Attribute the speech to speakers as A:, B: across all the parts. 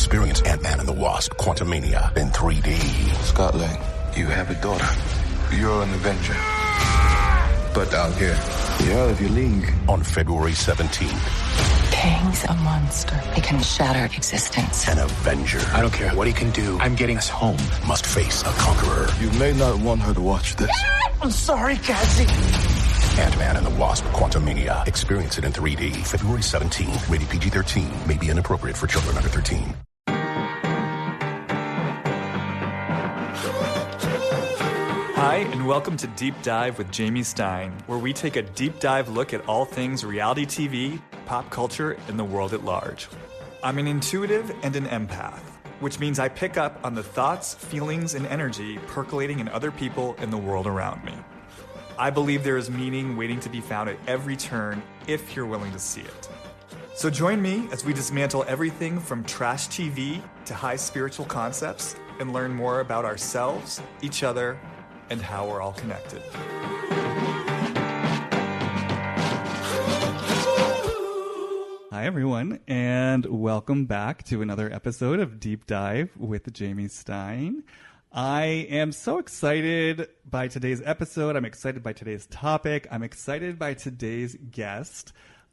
A: Experience Ant-Man and the Wasp: Quantumania in 3D.
B: Scott Lang, you have a daughter. You're an Avenger. But out here, you're out of your league.
A: On February 17th.
C: Kang's a monster. He can shatter existence.
A: An Avenger.
D: I don't care what he can do. I'm getting us home.
A: Must face a conqueror.
B: You may not want her to watch this.
D: I'm sorry, Cassie.
A: Ant-Man and the Wasp: Quantumania. Experience it in 3D. February 17th. Rated PG-13. May be inappropriate for children under 13.
E: Hi, and welcome to Deep Dive with Jamie Stein, where we take a deep dive look at all things reality TV, pop culture, and the world at large. I'm an intuitive and an empath, which means I pick up on the thoughts, feelings, and energy percolating in other people and the world around me. I believe there is meaning waiting to be found at every turn if you're willing to see it. So join me as we dismantle everything from trash TV to high spiritual concepts and learn more about ourselves, each other, and how we're all connected. Hi, everyone, and welcome back to another episode of Deep Dive with Jamie Stein. I am so excited by today's episode. I'm excited by today's topic. I'm excited by today's guest.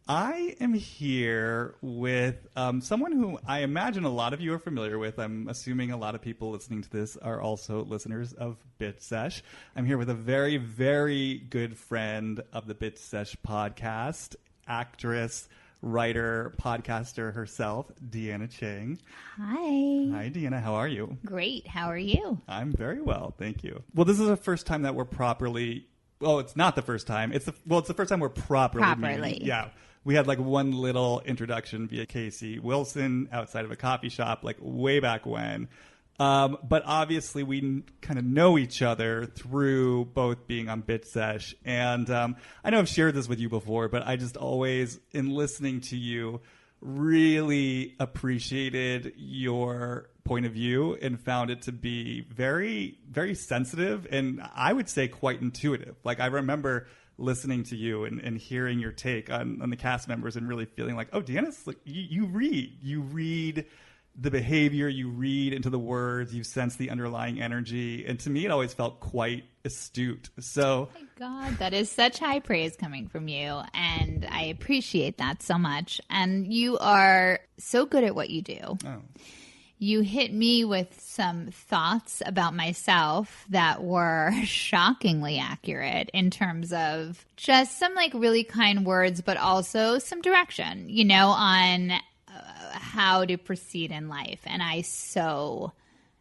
E: I am here with someone who I imagine a lot of you are familiar with. I'm assuming a lot of people listening to this are also listeners of Bit Sesh. I'm here with a very, very good friend of the Bit Sesh podcast, actress, writer, podcaster herself, Deanna Cheng.
F: Hi.
E: Hi, Deanna. How are you?
F: Great. How are you?
E: I'm very well, thank you. Well, this is the first time that we're properly... Well, it's not the first time. It's the first time we're properly meeting. Yeah. We had like one little introduction via Casey Wilson outside of a coffee shop like way back when. But obviously we kind of know each other through both being on Bit Sesh. And I know I've shared this with you before, but I just always, in listening to you, really appreciated your point of view and found it to be very, very sensitive and I would say quite intuitive. Like I remember listening to you and hearing your take on the cast members and really feeling like, oh, Deanna's like, you read the behavior, you read into the words, you sense the underlying energy. And to me, it always felt quite astute. So,
F: oh my God, that is such high praise coming from you. And I appreciate that so much. And you are so good at what you do.
E: Oh.
F: You hit me with some thoughts about myself that were shockingly accurate in terms of just some like really kind words, but also some direction, you know, on how to proceed in life. And I so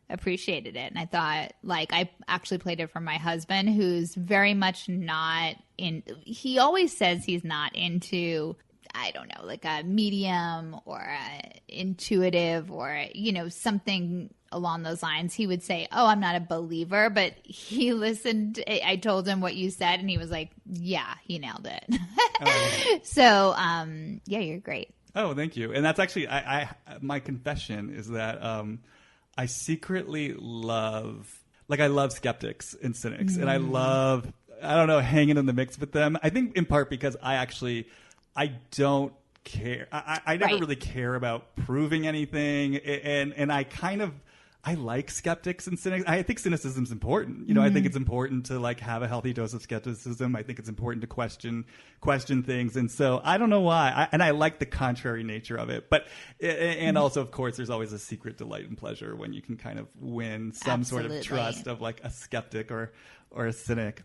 F: appreciated it. And I thought, like, I actually played it for my husband, who's very much not he always says he's not into, I don't know, like a medium or a intuitive or, you know, something along those lines. He would say, oh, I'm not a believer, but he listened. I told him what you said and he was like, yeah, he nailed it.
E: Oh.
F: So, yeah, you're great.
E: Oh, thank you. And that's actually, my confession is that I secretly love, like I love skeptics and cynics and I love, I don't know, hanging in the mix with them. I think in part because I don't care. I never really care about proving anything. And I like skeptics and cynics. I think cynicism is important. You know, I think it's important to like have a healthy dose of skepticism. I think it's important to question things. And so I don't know why. And I like the contrary nature of it. But, and also, of course, there's always a secret delight and pleasure when you can kind of win some sort of trust of like a skeptic or a cynic.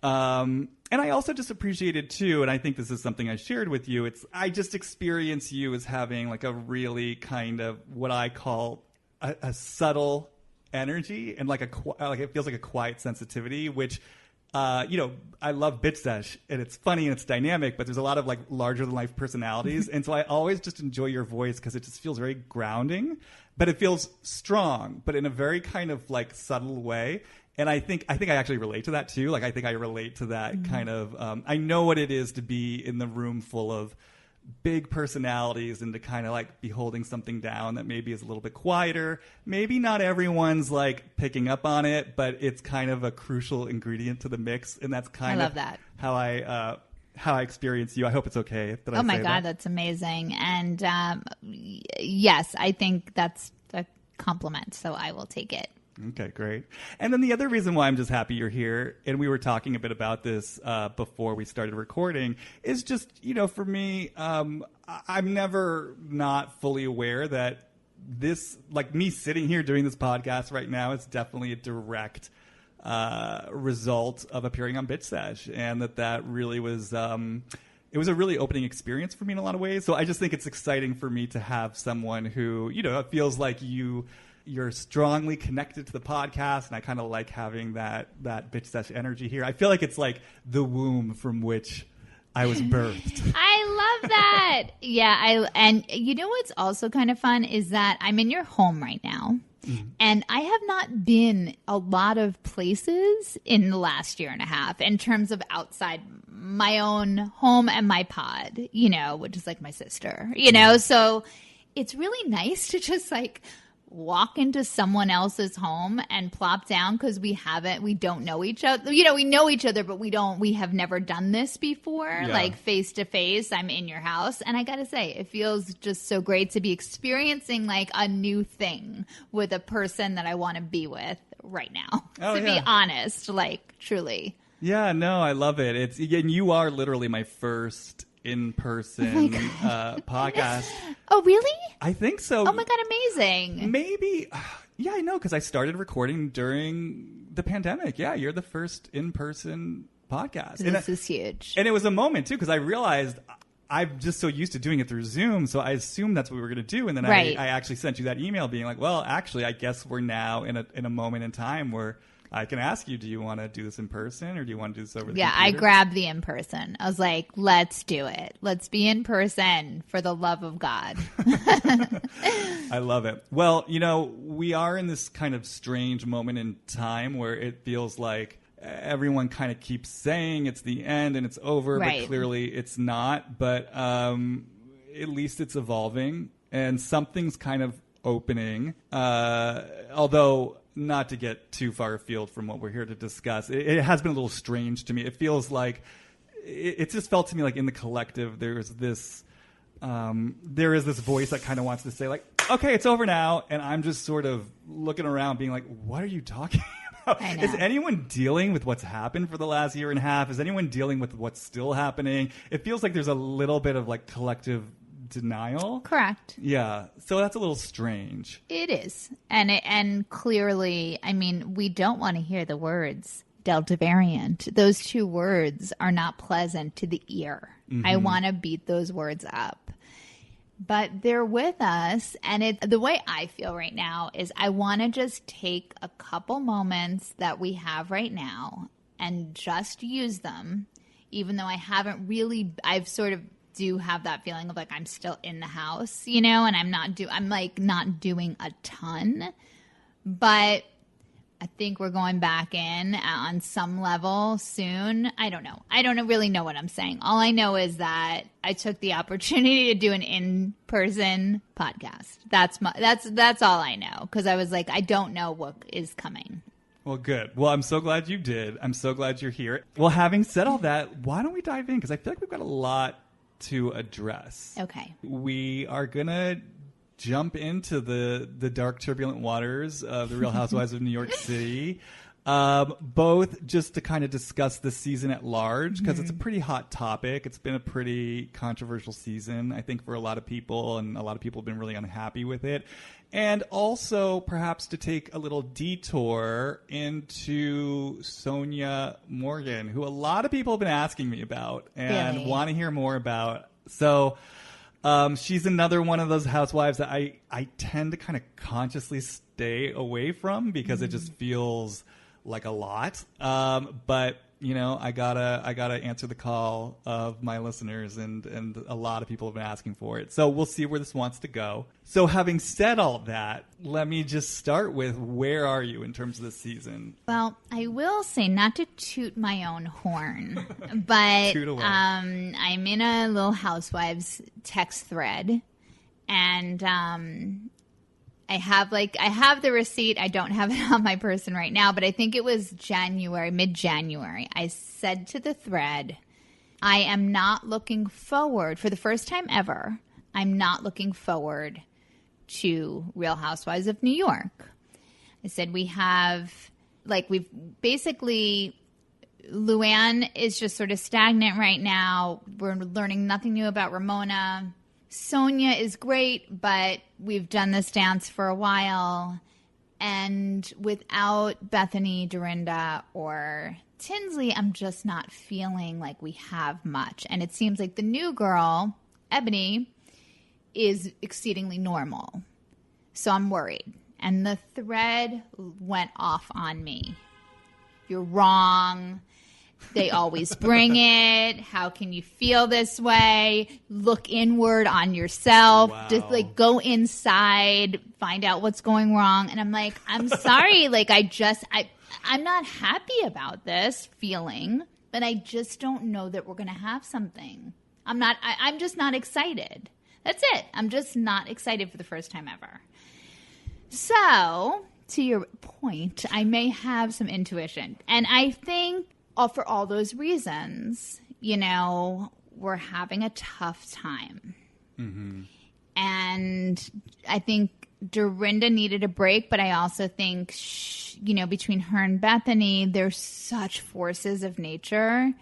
E: And I also just appreciated too, and I think this is something I shared with you, I just experience you as having like a really kind of what I call a subtle energy and like it feels like a quiet sensitivity, which, you know, I love Bit Sesh and it's funny and it's dynamic, but there's a lot of like larger than life personalities. And so I always just enjoy your voice because it just feels very grounding, but it feels strong, but in a very kind of like subtle way. And I think I actually relate to that too. Like I think I relate to that kind of, I know what it is to be in the room full of big personalities and to kind of like be holding something down that maybe is a little bit quieter. Maybe not everyone's like picking up on it, but it's kind of a crucial ingredient to the mix. And that's kind of how I experience you. I hope it's okay that I say that.
F: Oh my God, that's amazing. And yes, I think that's a compliment, so I will take it.
E: Okay, great. And then the other reason why I'm just happy you're here, and we were talking a bit about this before we started recording, is just, for me, I'm never not fully aware that this, like me sitting here doing this podcast right now, is definitely a direct result of appearing on Bitch Sesh, and that really was... it was a really opening experience for me in a lot of ways. So I just think it's exciting for me to have someone who, it feels like you're strongly connected to the podcast, and I kind of like having that Bitch Sesh energy here. I feel like it's like the womb from which I was birthed.
F: I love that. Yeah, and you know what's also kind of fun is that I'm in your home right now. Mm-hmm. And I have not been a lot of places in the last year and a half in terms of outside my own home and my pod, which is like my sister, So it's really nice to just like walk into someone else's home and plop down, because we don't know each other. We know each other, but we have never done this before, like face to face. I'm in your house. And I got to say, it feels just so great to be experiencing like a new thing with a person that I want to be with right now. Be honest, like truly. Yeah, no, I love it. And you are literally my first in-person podcast. Oh, really?
E: I think so.
F: Oh my God, amazing.
E: Maybe. Yeah, I know, because I started recording during the pandemic. Yeah, you're the first in-person podcast.
F: This is huge.
E: And it was a moment, too, because I realized I'm just so used to doing it through Zoom, so I assumed that's what we were going to do. And then I actually sent you that email being like, well, actually, I guess we're now in a moment in time where I can ask you, do you want to do this in person, or do you want to do this over the computer?
F: I grabbed the in person. I was like, let's do it. Let's be in person, for the love of God.
E: I love it. Well, we are in this kind of strange moment in time where it feels like everyone kind of keeps saying it's the end and it's over, but clearly it's not. But at least it's evolving, and something's kind of opening. Although... not to get too far afield from what we're here to discuss, it has been a little strange to me. It feels like it just felt to me like in the collective there is this voice that kind of wants to say like, okay, it's over now, and I'm just sort of looking around being like, what are you talking about? Is anyone dealing with what's happened for the last year and a half? Is anyone dealing with what's still happening? It feels like there's a little bit of like collective denial.
F: Correct.
E: Yeah. So that's a little strange.
F: It is. And clearly, I mean, we don't want to hear the words Delta variant. Those two words are not pleasant to the ear. Mm-hmm. I want to beat those words up. But they're with us. And the way I feel right now is I want to just take a couple moments that we have right now and just use them, even though I've sort of do have that feeling of like I'm still in the house, and I'm not doing a ton, but I think we're going back in on some level soon. I don't know. I don't really know what I'm saying. All I know is that I took the opportunity to do an in-person podcast. That's all I know, because I was like, I don't know what is coming.
E: Well, good. Well, I'm so glad you did. I'm so glad you're here. Well, having said all that, why don't we dive in? Because I feel like we've got a lot to address.
F: Okay.
E: We are going to jump into the dark, turbulent waters of the Real Housewives of New York City, both just to kind of discuss the season at large, because it's a pretty hot topic. It's been a pretty controversial season, I think, for a lot of people, and a lot of people have been really unhappy with it. And also perhaps to take a little detour into Sonja Morgan, who a lot of people have been asking me about and want to hear more about. So she's another one of those housewives that I tend to kind of consciously stay away from, because it just feels like a lot. But I gotta answer the call of my listeners, and a lot of people have been asking for it. So we'll see where this wants to go. So having said all that, let me just start with, where are you in terms of this season?
F: Well, I will say, not to toot my own horn, but I'm in a little Housewives text thread, and I have the receipt. I don't have it on my person right now, but I think it was mid-January. I said to the thread, I am not looking forward, for the first time ever, I'm not looking forward to Real Housewives of New York. I said we've basically, Luann is just sort of stagnant right now. We're learning nothing new about Ramona. Sonja is great, but we've done this dance for a while. And without Bethany, Dorinda, or Tinsley, I'm just not feeling like we have much. And it seems like the new girl, Ebony, is exceedingly normal. So I'm worried. And the thread went off on me. You're wrong. They always bring it. How can you feel this way? Look inward on yourself.
E: Wow.
F: Just like go inside, find out what's going wrong. And I'm like, I'm sorry. Like I'm not happy about this feeling, but I just don't know that we're going to have something. I'm just not excited. That's it. I'm just not excited for the first time ever. So, to your point, I may have some intuition. And I think for all those reasons, we're having a tough time. Mm-hmm. And I think Dorinda needed a break, but I also think, between her and Bethany, there's such forces of nature.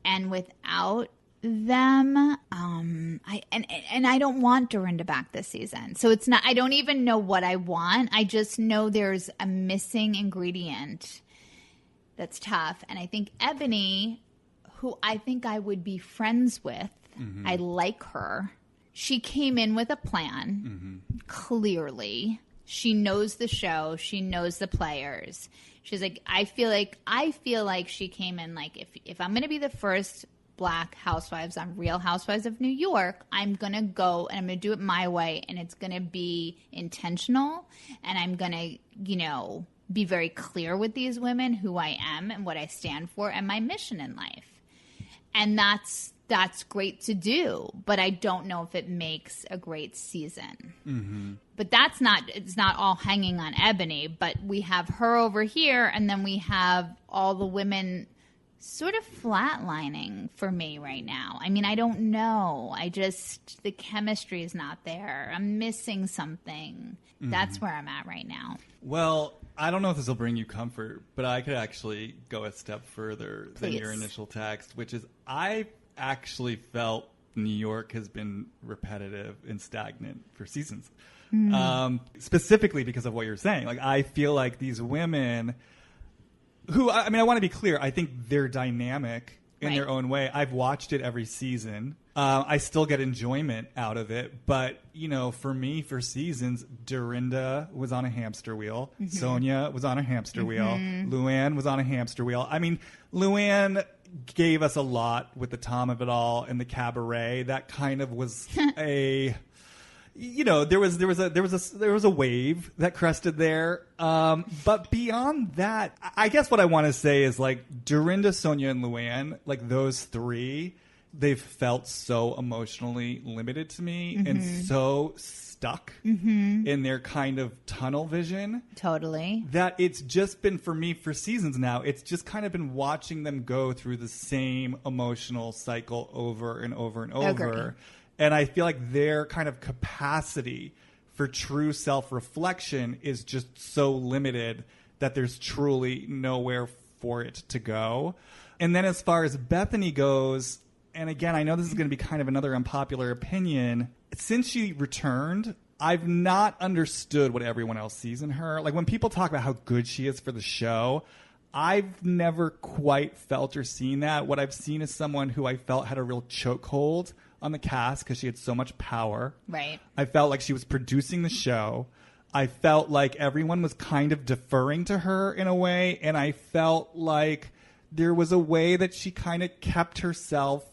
F: And without them, I don't want Dorinda back this season. So it's not, I don't even know what I want. I just know there's a missing ingredient that's tough. And I think Ebony, who I think I would be friends with, I like her. She came in with a plan, clearly. She knows the show. She knows the players. She's like, I feel like she came in like, if I'm going to be the first Black housewives on Real Housewives of New York, I'm going to go and I'm going to do it my way, and it's going to be intentional, and I'm going to, be very clear with these women who I am and what I stand for and my mission in life. And that's great to do, but I don't know if it makes a great season. Mm-hmm. But it's not all hanging on Ebony, but we have her over here, and then we have all the women sort of flatlining for me right now. I mean, I don't know. The chemistry is not there. I'm missing something. Mm-hmm. That's where I'm at right now.
E: Well, I don't know if this will bring you comfort, but I could actually go a step further than your initial text, which is I actually felt New York has been repetitive and stagnant for seasons. Specifically because of what you're saying. Like, I feel like these women who, I want to be clear, I think they're dynamic in their own way. I've watched it every season. I still get enjoyment out of it. But, for me, for seasons, Dorinda was on a hamster wheel. Mm-hmm. Sonja was on a hamster wheel. Luann was on a hamster wheel. I mean, Luann gave us a lot with the Tom of it all and the cabaret. That kind of was a... there was a wave that crested there. But beyond that, I guess what I want to say is like Dorinda, Sonja, and Luann, like those three, they've felt so emotionally limited to me and so stuck in their kind of tunnel vision.
F: Totally.
E: That it's just been, for me, for seasons now, it's just kind of been watching them go through the same emotional cycle over and over and over.
F: Agree.
E: And I feel like their kind of capacity for true self-reflection is just so limited that there's truly nowhere for it to go. And then as far as Bethany goes, and again, I know this is going to be kind of another unpopular opinion, since she returned, I've not understood what everyone else sees in her. Like when people talk about how good she is for the show, I've never quite felt or seen that. What I've seen is someone who I felt had a real chokehold on the cast because she had so much power.
F: Right.
E: I felt like she was producing the show. I felt like everyone was kind of deferring to her in a way, and I felt like there was a way that she kind of kept herself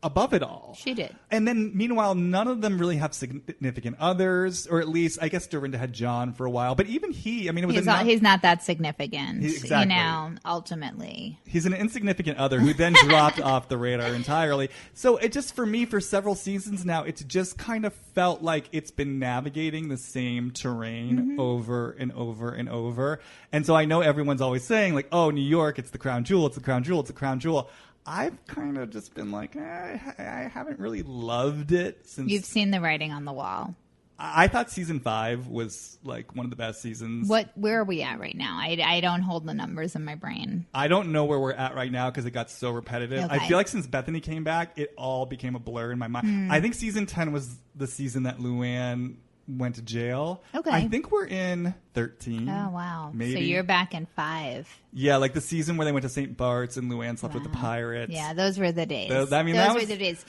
E: above it all.
F: She did.
E: And then, meanwhile, none of them really have significant others, or at least, I guess Dorinda had John for a while. But even he, I mean,
F: he's not that significant,
E: exactly.
F: Ultimately.
E: He's an insignificant other who then dropped off the radar entirely. So it just, for me, for several seasons now, it's just kind of felt like it's been navigating the same terrain over and over and over. And so I know everyone's always saying, like, oh, New York, it's the crown jewel, it's the crown jewel, it's the crown jewel. I've kind of just been like, I haven't really loved it since.
F: You've seen the writing on the wall.
E: I thought season 5 was like one of the best seasons.
F: Where are we at right now? I don't hold the numbers in my brain.
E: I don't know where we're at right now because it got so repetitive.
F: Okay.
E: I feel like since Bethany came back, it all became a blur in my mind. I think season 10 was the season that Luann went to jail.
F: Okay.
E: I think we're in 13.
F: Oh, wow.
E: Maybe.
F: So you're back in 5.
E: Yeah, like the season where they went to St. Bart's and Luann slept with the pirates.
F: Yeah, those were the days.
E: Those
F: were the days.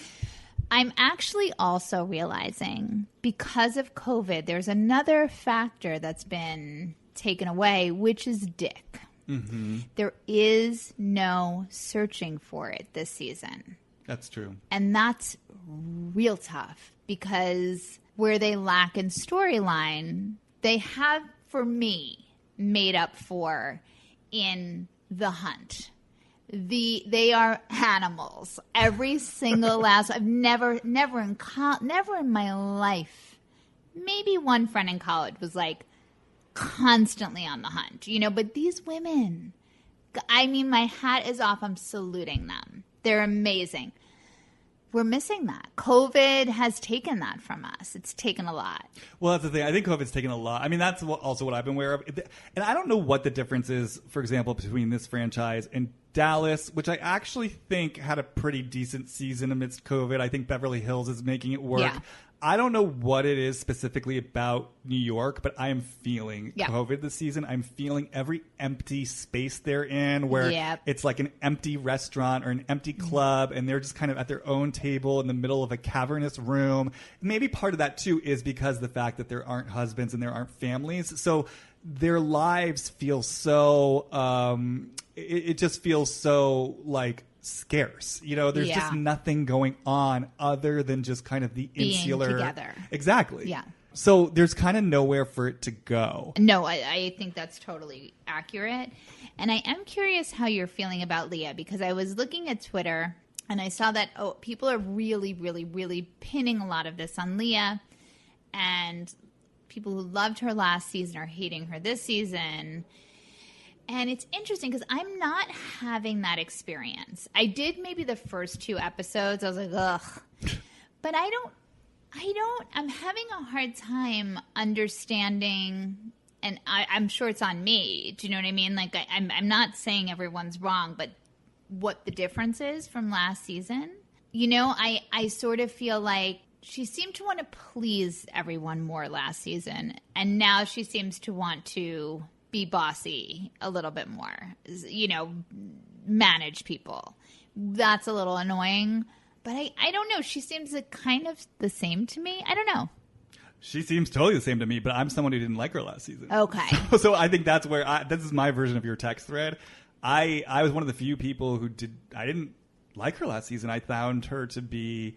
F: I'm actually also realizing because of COVID, there's another factor that's been taken away, which is dick.
E: Mm-hmm.
F: There is no searching for it this season.
E: That's true.
F: And that's real tough because where they lack in storyline, they have, for me, made up for in the hunt. They are animals. Every single last. I've never in my life. Maybe one friend in college was like constantly on the hunt, But these women, I mean, my hat is off. I'm saluting them. They're amazing. We're missing that. COVID has taken that from us. It's taken a lot.
E: Well, that's the thing. I think COVID's taken a lot. I mean, that's also what I've been aware of. And I don't know what the difference is, for example, between this franchise and Dallas, which I actually think had a pretty decent season amidst COVID. I think Beverly Hills is making it work.
F: Yeah.
E: I don't know what it is specifically about New York, but I am feeling COVID this season. I'm feeling every empty space they're in where it's like an empty restaurant or an empty club and they're just kind of at their own table in the middle of a cavernous room. Maybe part of that, too, is because of the fact that there aren't husbands and there aren't families. So their lives feel so it just feels so like scarce. There's just nothing going on other than just kind of the insular
F: being together.
E: Exactly.
F: Yeah.
E: So there's kind of nowhere for it to go.
F: No, I think that's totally accurate. And I am curious how you're feeling about Leah, because I was looking at Twitter and I saw that people are really, really, really pinning a lot of this on Leah, and people who loved her last season are hating her this season. And it's interesting because I'm not having that experience. I did maybe the first 2 episodes. I was like, ugh. But I'm having a hard time understanding, and I'm sure it's on me. Do you know what I mean? Like, I'm not saying everyone's wrong, but what the difference is from last season. I sort of feel like she seemed to want to please everyone more last season, and now she seems to want to be bossy a little bit more, manage people. That's a little annoying, but I don't know. She seems kind of the same to me. I don't know.
E: She seems totally the same to me, but I'm someone who didn't like her last season.
F: Okay.
E: So I think that's where this is my version of your text thread. I was one of the few people who I didn't like her last season. I found her to be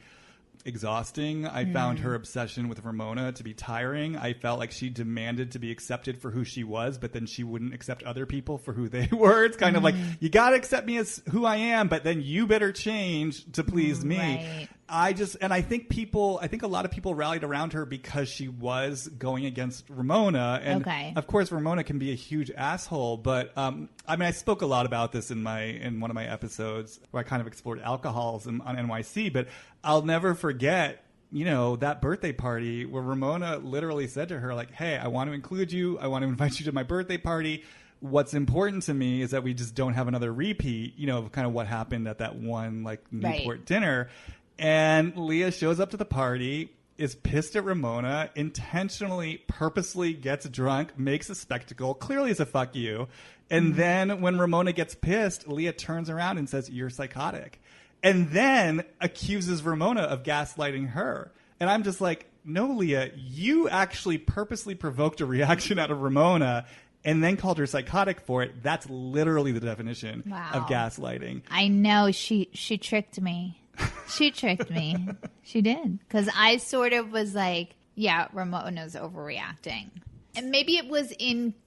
E: exhausting. I found her obsession with Ramona to be tiring. I felt like she demanded to be accepted for who she was, but then she wouldn't accept other people for who they were. It's kind of like, you got to accept me as who I am, but then you better change to please me.
F: Right.
E: I think a lot of people rallied around her because she was going against Ramona. And of course, Ramona can be a huge asshole. But I spoke a lot about this in one of my episodes where I kind of explored alcoholism on NYC. But I'll never forget, that birthday party where Ramona literally said to her, like, hey, I want to include you. I want to invite you to my birthday party. What's important to me is that we just don't have another repeat, of kind of what happened at that one Newport dinner. And Leah shows up to the party, is pissed at Ramona, intentionally, purposely gets drunk, makes a spectacle, clearly is a fuck you. And then when Ramona gets pissed, Leah turns around and says, you're psychotic. And then accuses Ramona of gaslighting her. And I'm just like, no, Leah, you actually purposely provoked a reaction out of Ramona and then called her psychotic for it. That's literally the definition of gaslighting.
F: I know. She tricked me. She tricked me. She did. Because I sort of was like, yeah, Ramona's overreacting. And maybe it was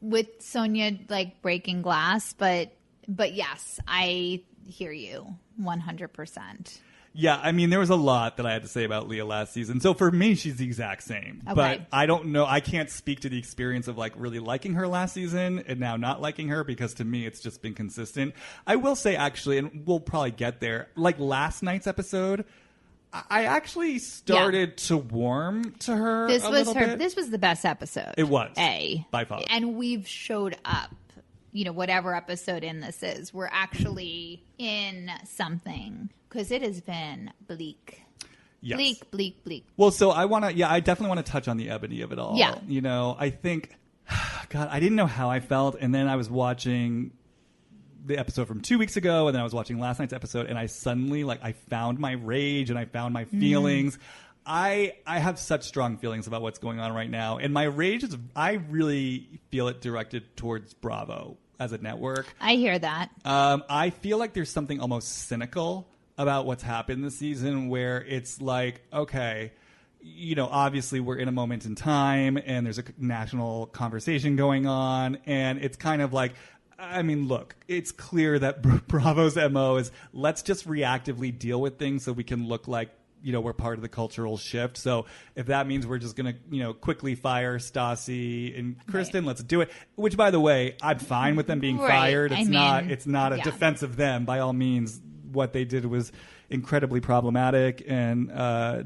F: with Sonja breaking glass, but yes, I hear you 100%.
E: Yeah, there was a lot that I had to say about Leah last season. So for me, she's the exact same.
F: Okay.
E: But I don't know. I can't speak to the experience of really liking her last season and now not liking her, because to me, it's just been consistent. I will say, actually, and we'll probably get there, last night's episode, I actually started to warm to her
F: This
E: a
F: was
E: little
F: her.
E: bit.
F: This was the best episode.
E: It was.
F: By
E: far.
F: And we've showed up. Whatever episode in this is, we're actually in something because it has been bleak.
E: Yes.
F: Bleak.
E: Well, so I definitely want to touch on the ebony of it all.
F: Yeah.
E: I think, God, I didn't know how I felt. And then I was watching the episode from 2 weeks ago, and then I was watching last night's episode, and I suddenly, I found my rage and I found my feelings. I have such strong feelings about what's going on right now. And my rage is, I really feel it directed towards Bravo as a network.
F: I hear that.
E: I feel like there's something almost cynical about what's happened this season, where it's like, okay, obviously we're in a moment in time and there's a national conversation going on, and it's kind of like, I mean, look, it's clear that Bravo's MO is let's just reactively deal with things so we can look like, we're part of the cultural shift. So if that means we're just going to, quickly fire Stassi and Kristen, let's do it. Which, by the way, I'm fine with them being fired. It's not a defense of them. By all means, what they did was incredibly problematic and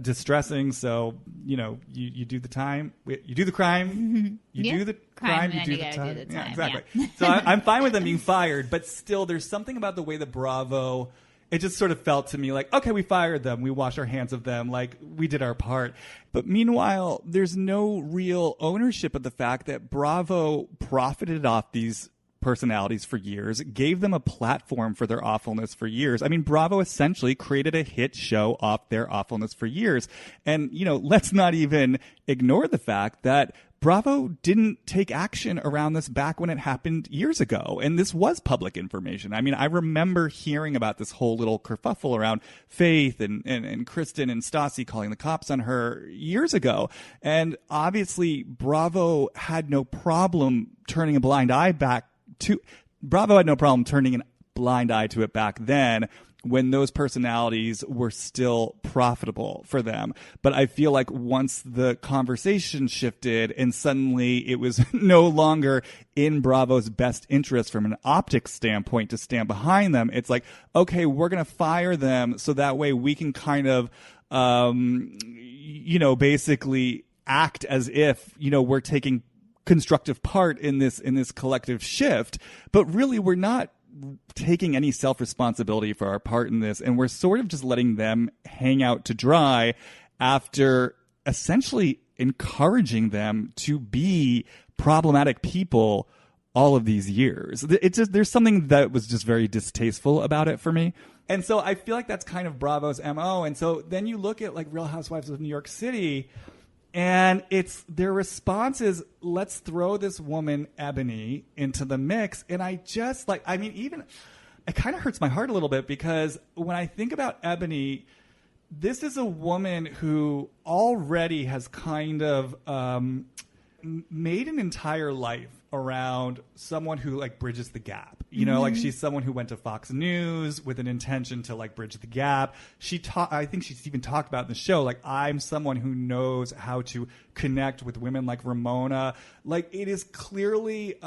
E: distressing. So, you do the time, you do the crime, do the crime, you do the time. Yeah, exactly. Yeah. So I'm fine with them being fired, but still there's something about the way that Bravo, it just sort of felt to me like, okay, we fired them. We washed our hands of them. Like, we did our part. But meanwhile, there's no real ownership of the fact that Bravo profited off these personalities for years, gave them a platform for their awfulness for years. I mean, Bravo essentially created a hit show off their awfulness for years. And, let's not even ignore the fact that Bravo didn't take action around this back when it happened years ago. And this was public information. I mean, I remember hearing about this whole little kerfuffle around Faith and Kristen and Stassi calling the cops on her years ago. And obviously, Bravo had no problem turning a blind eye to it back then, when those personalities were still profitable for them. But I feel like once the conversation shifted and suddenly it was no longer in Bravo's best interest from an optics standpoint to stand behind them, it's like, okay, we're going to fire them so that way we can kind of, basically act as if, we're taking constructive part in this collective shift. But really, we're not taking any self-responsibility for our part in this, and we're sort of just letting them hang out to dry after essentially encouraging them to be problematic people all of these years. It's just, there's something that was just very distasteful about it for me. And so I feel like that's kind of Bravo's MO. And so then you look at Real Housewives of New York City, and it's their response is, let's throw this woman, Ebony, into the mix. And I just even it kind of hurts my heart a little bit, because when I think about Ebony, this is a woman who already has kind of made an entire life around someone who bridges the gap. She's someone who went to Fox News with an intention to bridge the gap. I think she's even talked about in the show, I'm someone who knows how to connect with women like Ramona. It is clearly,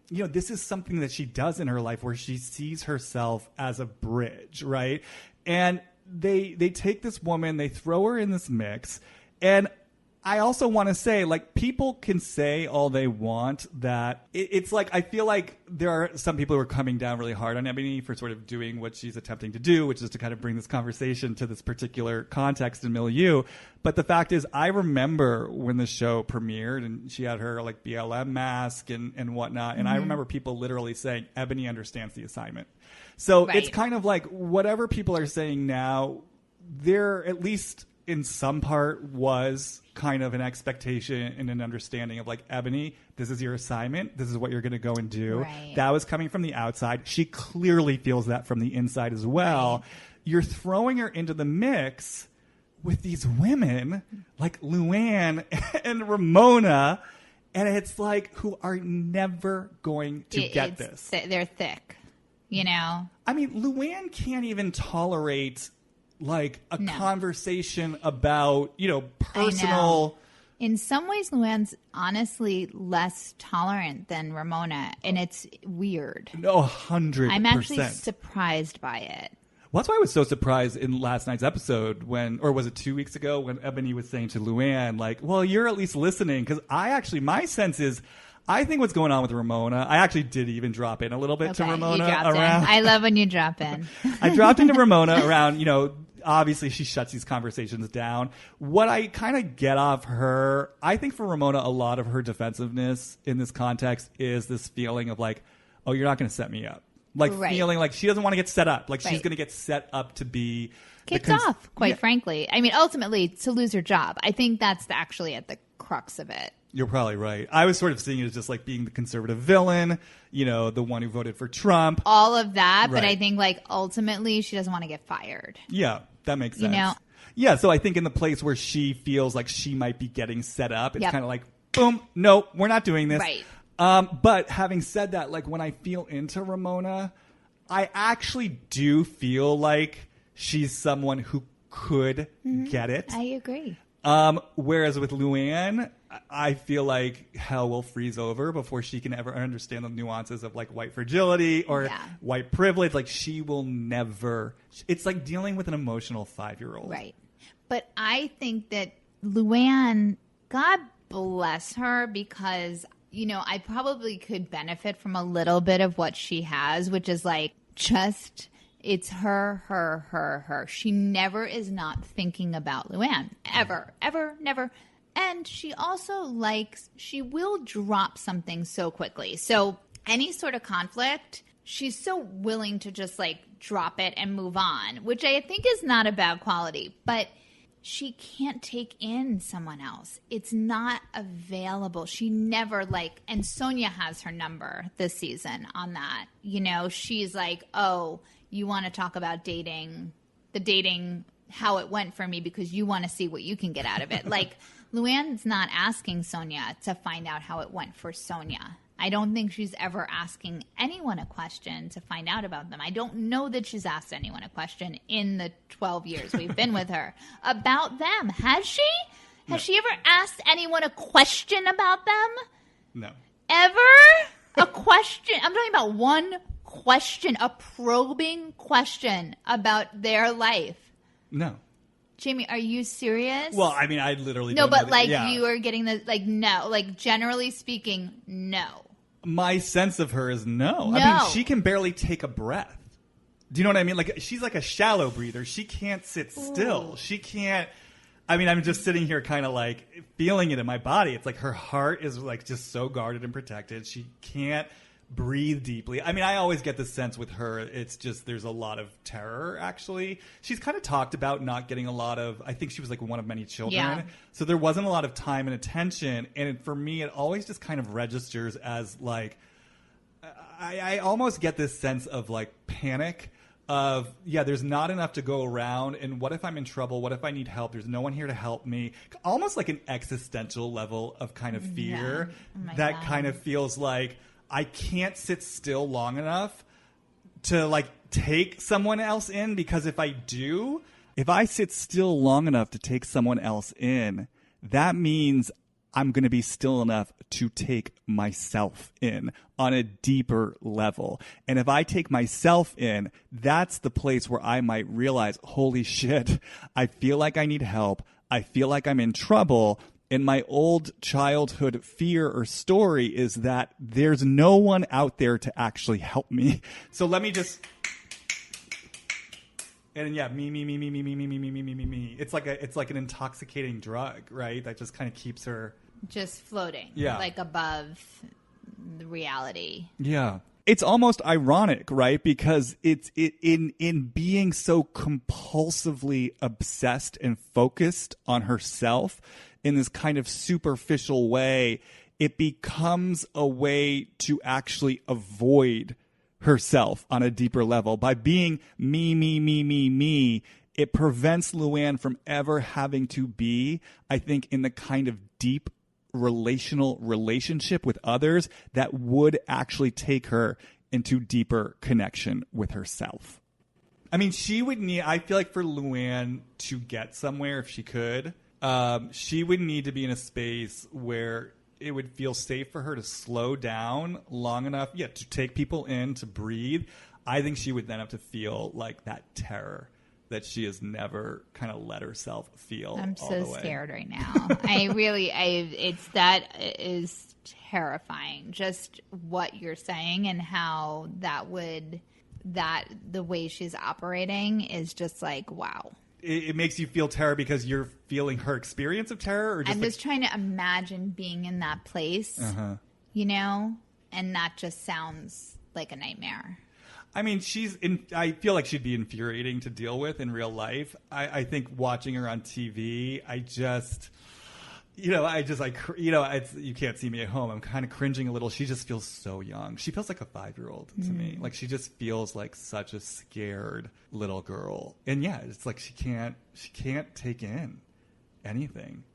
E: this is something that she does in her life where she sees herself as a bridge, right? And they take this woman, they throw her in this mix, and I also want to say, people can say all they want that it's I feel like there are some people who are coming down really hard on Ebony for sort of doing what she's attempting to do, which is to kind of bring this conversation to this particular context and milieu. But the fact is, I remember when the show premiered and she had her BLM mask and whatnot. And I remember people literally saying, Ebony understands the assignment. So It's kind of whatever people are saying now, they're at least in some part was kind of an expectation and an understanding of Ebony, this is your assignment. This is what you're going to go and do. Right. That was coming from the outside. She clearly feels that from the inside as well. Right. You're throwing her into the mix with these women like Luann and Ramona, and it's who are never going to get this.
F: They're thick, I
E: mean, Luann can't even tolerate conversation about, personal.
F: In some ways, Luann's honestly less tolerant than Ramona, and it's weird.
E: No, 100%.
F: I'm actually surprised by it.
E: Well, that's why I was so surprised in last night's episode or was it 2 weeks ago, when Ebony was saying to Luann, like, well, you're at least listening. Because my sense is, I think what's going on with Ramona, I actually did even drop in a little bit to Ramona around.
F: I love when you drop in.
E: I dropped into Ramona around, obviously she shuts these conversations down. What I kind of get off her, I think for Ramona, a lot of her defensiveness in this context is this feeling of like, oh, you're not going to set me up. Like feeling like she doesn't want to get set up. Like she's going to get set up to be
F: kicked off, quite frankly. I mean, ultimately, to lose her job. I think that's actually at the crux of it.
E: You're probably right. I was sort of seeing it as just like being the conservative villain, the one who voted for Trump.
F: All of that,
E: right.
F: But I think like ultimately she doesn't want to get fired.
E: Yeah, that makes sense. Yeah, so I think in the place where she feels like she might be getting set up, it's kind of like, boom, no, we're not doing this.
F: Right.
E: But having said that, like when I feel into Ramona, I actually do feel like she's someone who could get it.
F: I agree.
E: Whereas with Luann, I feel like hell will freeze over before she can ever understand the nuances of like white fragility or white privilege. Like she will never. It's like dealing with an emotional 5-year-old.
F: Right. But I think that Luann, God bless her, because I probably could benefit from a little bit of what she has, which is like just it's her. She never is not thinking about Luann. Ever, never. And she also she will drop something so quickly. So any sort of conflict, she's so willing to just like drop it and move on, which I think is not a bad quality. But she can't take in someone else. It's not available. She never and Sonja has her number this season on that. She's like, oh, you want to talk about dating, how it went for me because you want to see what you can get out of it. Like Luann's not asking Sonja to find out how it went for Sonja. I don't think she's ever asking anyone a question to find out about them. I don't know that she's asked anyone a question in the 12 years we've been with her about them. Has she? Has she ever asked anyone a question about them?
E: No.
F: Ever? A question? I'm talking about one question, a probing question about their life.
E: No.
F: Jamie, are you serious?
E: Well, I mean, I literally
F: no,
E: don't
F: but
E: know
F: you are getting the no. Like generally speaking, no.
E: My sense of her is no. I mean, she can barely take a breath. Do you know what I mean? Like she's like a shallow breather. She can't sit still. Ooh. She can't. I mean, I'm just sitting here kind of like feeling it in my body. It's like her heart is like just so guarded and protected. She can't breathe deeply. I mean, I always get the sense with her, it's just there's a lot of terror, actually. She's kind of talked about not getting a lot of, I think she was like one of many children. Yeah. So there wasn't a lot of time and attention. And for me, it always just kind of registers as like, I almost get this sense of like panic of, there's not enough to go around. And what if I'm in trouble? What if I need help? There's no one here to help me. Almost like an existential level of kind of fear that kind of feels like, I can't sit still long enough to like take someone else in, because if I sit still long enough to take someone else in, that means I'm going to be still enough to take myself in on a deeper level. And if I take myself in, that's the place where I might realize, holy shit, I feel like I need help. I feel like I'm in trouble. And my old childhood fear or story is that there's no one out there to actually help me. So let me just, and me. It's like an intoxicating drug, right? That just kind of keeps her
F: just floating, like above the reality.
E: Yeah. It's almost ironic, right? Because it's in being so compulsively obsessed and focused on herself in this kind of superficial way, it becomes a way to actually avoid herself on a deeper level. By being me, it prevents Luann from ever having to be, I think, in the kind of deep relationship with others that would actually take her into deeper connection with herself. I mean, she would need, I feel like for Luann to get somewhere, if she could, she would need to be in a space where it would feel safe for her to slow down long enough, to take people in, to breathe. I think she would then have to feel like that terror that she has never kind of let herself feel.
F: I'm
E: all
F: so
E: the way.
F: scared right now. That is terrifying. Just what you're saying and how the way she's operating is just like, wow.
E: It makes you feel terror because you're feeling her experience of terror? Or just
F: I'm just trying to imagine being in that place, you know, and that just sounds like a nightmare.
E: I mean, I feel like she'd be infuriating to deal with in real life. I think watching her on TV, you can't see me at home. I'm kind of cringing a little. She just feels so young. She feels like a 5-year-old to me. Like, she just feels like such a scared little girl. And yeah, it's like she can't take in anything.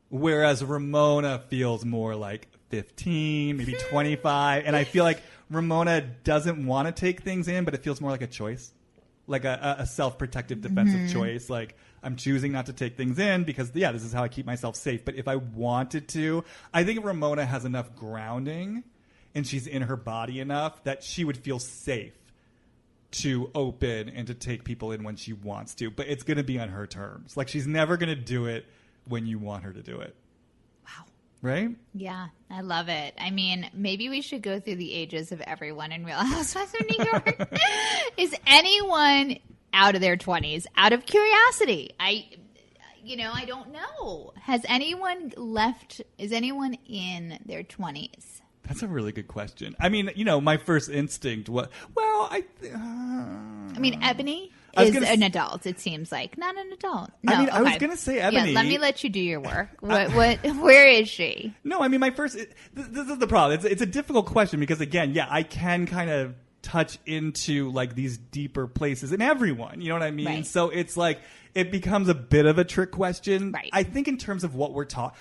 E: Whereas Ramona feels more like 15, maybe 25. And I feel like Ramona doesn't want to take things in, but it feels more like a choice, like a self-protective defensive choice. Like, I'm choosing not to take things in because, this is how I keep myself safe. But if I wanted to, I think Ramona has enough grounding and she's in her body enough that she would feel safe to open and to take people in when she wants to. But it's going to be on her terms. Like, she's never going to do it when you want her to do it.
F: Wow.
E: Right?
F: Yeah, I love it. I mean, maybe we should go through the ages of everyone in Real Housewives of New York. Is anyone out of their 20s? Out of curiosity. I don't know. Has anyone left? Is anyone in their 20s?
E: That's a really good question. I mean, my first instinct was,
F: Ebony is an adult, it seems like. Not an adult. No,
E: I was going to say Ebony.
F: Yeah, let me let you do your work. Where is she?
E: No, I mean, this is the problem. It's a difficult question because, again, I can kind of touch into like these deeper places in everyone. You know what I mean? Right. So it's like, it becomes a bit of a trick question.
F: Right.
E: I think in terms of what we're talking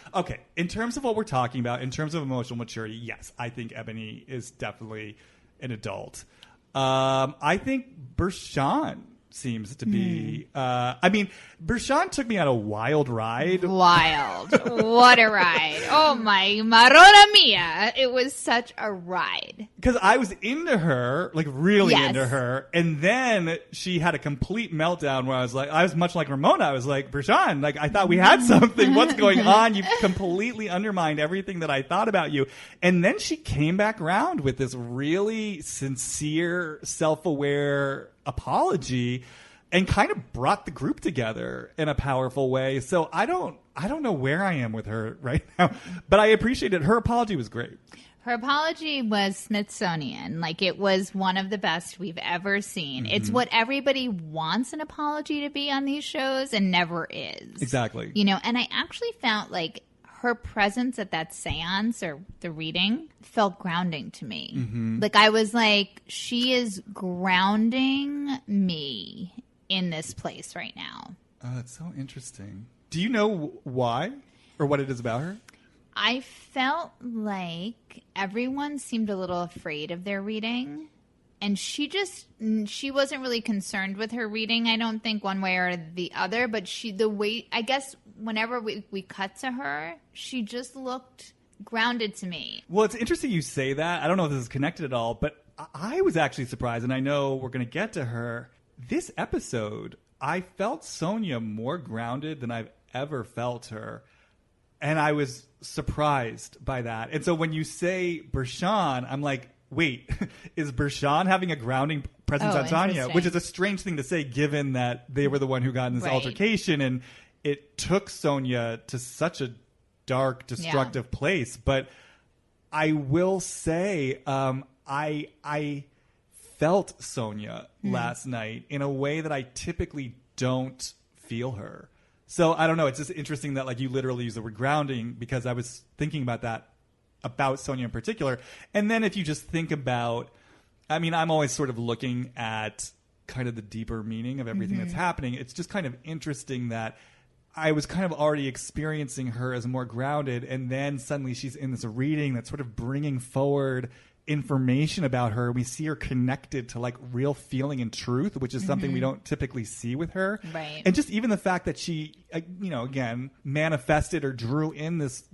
E: about, in terms of emotional maturity, yes, I think Ebony is definitely an adult. I think Bershan seems to be, Bershan took me on a wild ride.
F: Wild. What a ride. Oh my, Marona Mia. It was such a ride.
E: Because I was into her, like really into her. And then she had a complete meltdown where I was much like Ramona. I was like, Bershan, like I thought we had something. What's going on? You've completely undermined everything that I thought about you. And then she came back around with this really sincere, self-aware apology and kind of brought the group together in a powerful way. So I don't know where I am with her right now, but I appreciate it. Her apology was great.
F: Her apology was Smithsonian. Like, it was one of the best we've ever seen. Mm-hmm. It's what everybody wants an apology to be on these shows and never is.
E: Exactly.
F: And I actually found like her presence at that seance or the reading felt grounding to me. Mm-hmm. Like, I was like, she is grounding me in this place right now.
E: Oh, that's so interesting. Do you know why or what it is about her?
F: I felt like everyone seemed a little afraid of their reading. And she wasn't really concerned with her reading, I don't think, one way or the other. But I guess whenever we cut to her, she just looked grounded to me.
E: Well, it's interesting you say that. I don't know if this is connected at all, but I was actually surprised, and I know we're going to get to her. This episode, I felt Sonja more grounded than I've ever felt her. And I was surprised by that. And so when you say Bershan, I'm like, wait, is Bershan having a grounding presence on Sonja? Which is a strange thing to say given that they were the one who got in this altercation. And it took Sonja to such a dark, destructive place. But I will say I felt Sonja last night in a way that I typically don't feel her. So I don't know. It's just interesting that like you literally use the word grounding because I was thinking about that about Sonja in particular. And then if you just think about, I mean, I'm always sort of looking at kind of the deeper meaning of everything that's happening. It's just kind of interesting that I was kind of already experiencing her as more grounded. And then suddenly she's in this reading that's sort of bringing forward information about her. We see her connected to like real feeling and truth, which is something we don't typically see with her.
F: Right.
E: And just even the fact that she, again, manifested or drew in this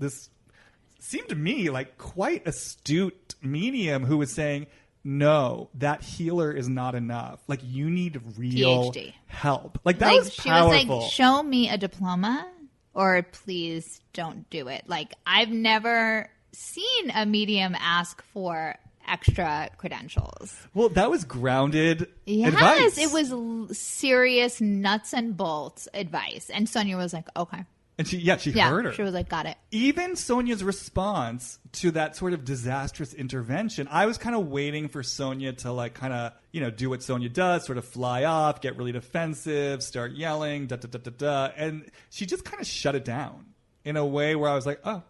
E: seemed to me like quite astute medium who was saying, no, that healer is not enough. Like, you need real
F: PhD.
E: help. Like, that
F: Like,
E: was
F: she
E: powerful.
F: was like, show me a diploma or please don't do it. Like, I've never seen a medium ask for extra credentials.
E: Well, that was grounded
F: Yes,
E: advice.
F: it was serious nuts and bolts advice. And Sonja was like, okay.
E: And she heard her.
F: She was like, got it.
E: Even Sonja's response to that sort of disastrous intervention, I was kind of waiting for Sonja to like kind of, do what Sonja does, sort of fly off, get really defensive, start yelling, da da da da da. And she just kind of shut it down in a way where I was like, oh,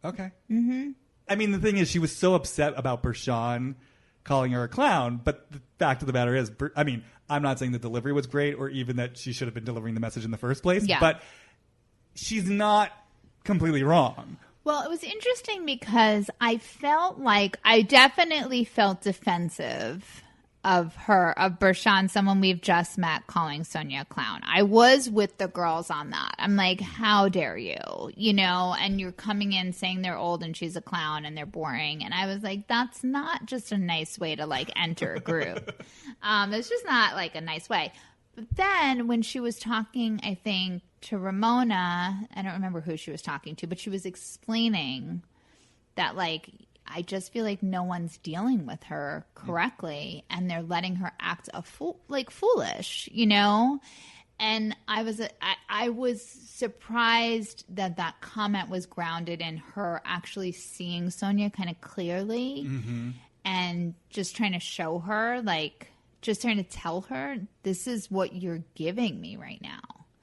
E: okay. Mm-hmm. I mean, the thing is, she was so upset about Bershan calling her a clown, but the fact of the matter is, I'm not saying the delivery was great or even that she should have been delivering the message in the first place, but she's not completely wrong.
F: Well, it was interesting because I definitely felt defensive of Bershan, someone we've just met, calling Sonja a clown. I was with the girls on that. I'm like, how dare you? And you're coming in saying they're old and she's a clown and they're boring. And I was like, that's not just a nice way to like enter a group. It's just not like a nice way. But then when she was talking, I think, to Ramona, I don't remember who she was talking to, but she was explaining that, like, I just feel like no one's dealing with her correctly and they're letting her act foolish, And I was surprised that comment was grounded in her actually seeing Sonja kind of clearly and just trying to show her, like, just trying to tell her, this is what you're giving me right now.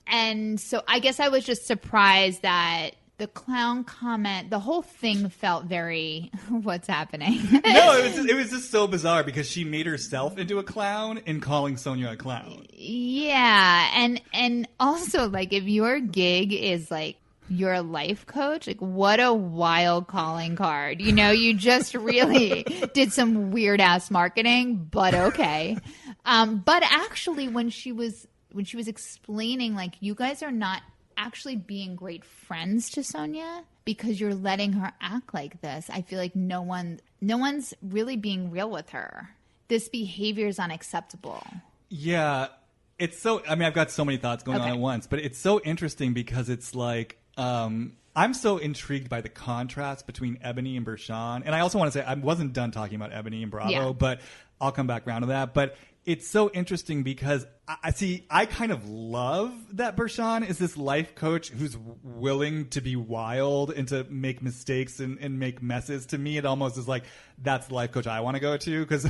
F: And so I guess I was just surprised that the clown comment, the whole thing felt very, what's happening?
E: No, it was just so bizarre because she made herself into a clown in calling Sonja a clown.
F: Yeah. And also, like, if your gig is like, you're a life coach, like, what a wild calling card. You just really did some weird ass marketing, but okay. But actually when she was explaining, like, you guys are not actually being great friends to Sonja because you're letting her act like this. I feel like no one's really being real with her. This behavior is unacceptable.
E: Yeah. It's so, I've got so many thoughts going on at once, but it's so interesting because it's like, I'm so intrigued by the contrast between Ebony and Bershan. And I also want to say, I wasn't done talking about Ebony and Bravo, but I'll come back around to that. But it's so interesting because I kind of love that Bershan is this life coach who's willing to be wild and to make mistakes and make messes. To me, it almost is like, that's the life coach I want to go to because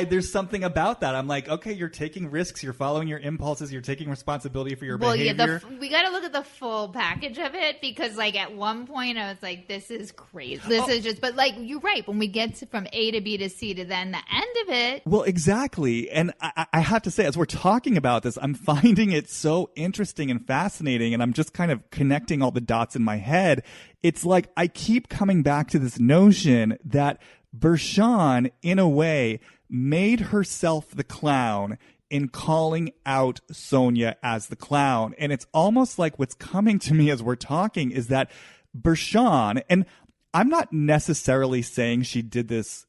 E: there's something about that. I'm like, okay, you're taking risks. You're following your impulses. You're taking responsibility for your behavior.
F: Yeah, we got to look at the full package of it because, like, at one point I was like, this is crazy. This is just, but like, you're right. When we get from A to B to C to then the end of it.
E: Well, exactly. And I have to say, as we're talking about this, I'm finding it so interesting and fascinating, and I'm just kind of connecting all the dots in my head. It's like I keep coming back to this notion that Bershan, in a way, made herself the clown in calling out Sonja as the clown. And it's almost like what's coming to me as we're talking is that Bershan, and I'm not necessarily saying she did this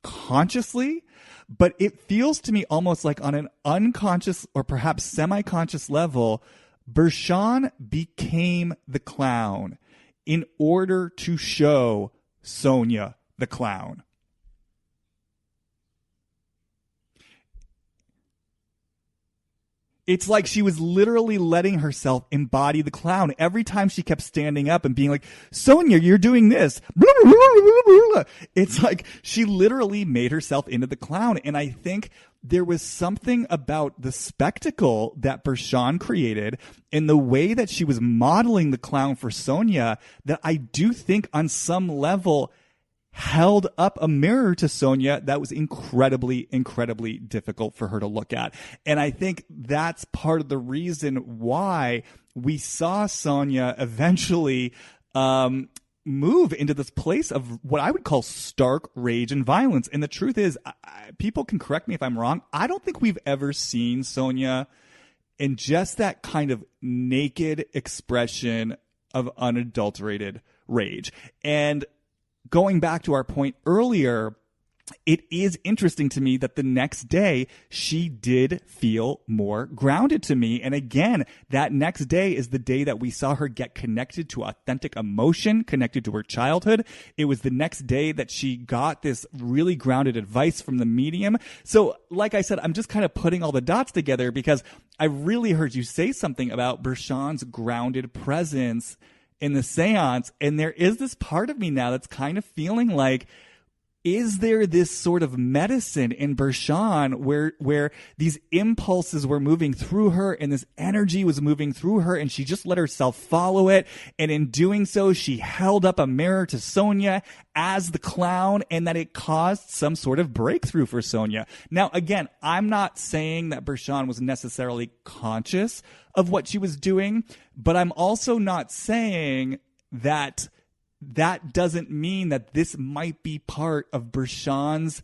E: consciously, but it feels to me almost like on an unconscious or perhaps semi-conscious level, Bershan became the clown in order to show Sonja the clown. It's like she was literally letting herself embody the clown. Every time she kept standing up and being like, Sonja, you're doing this. It's like she literally made herself into the clown. And I think there was something about the spectacle that Bershan created and the way that she was modeling the clown for Sonja that I do think on some level held up a mirror to Sonja that was incredibly, incredibly difficult for her to look at. And I think that's part of the reason why we saw Sonja eventually move into this place of what I would call stark rage and violence. And the truth is, people can correct me if I'm wrong, I don't think we've ever seen Sonja in just that kind of naked expression of unadulterated rage. And going back to our point earlier, it is interesting to me that the next day she did feel more grounded to me. And again, that next day is the day that we saw her get connected to authentic emotion, connected to her childhood. It was the next day that she got this really grounded advice from the medium. So like I said, I'm just kind of putting all the dots together because I really heard you say something about Bershan's grounded presence in the seance. And there is this part of me now that's kind of feeling like, is there this sort of medicine in Bershan where these impulses were moving through her and this energy was moving through her and she just let herself follow it? And in doing so, she held up a mirror to Sonja as the clown and that it caused some sort of breakthrough for Sonja. Now, again, I'm not saying that Bershan was necessarily conscious of what she was doing, but I'm also not saying that doesn't mean that this might be part of Bershan's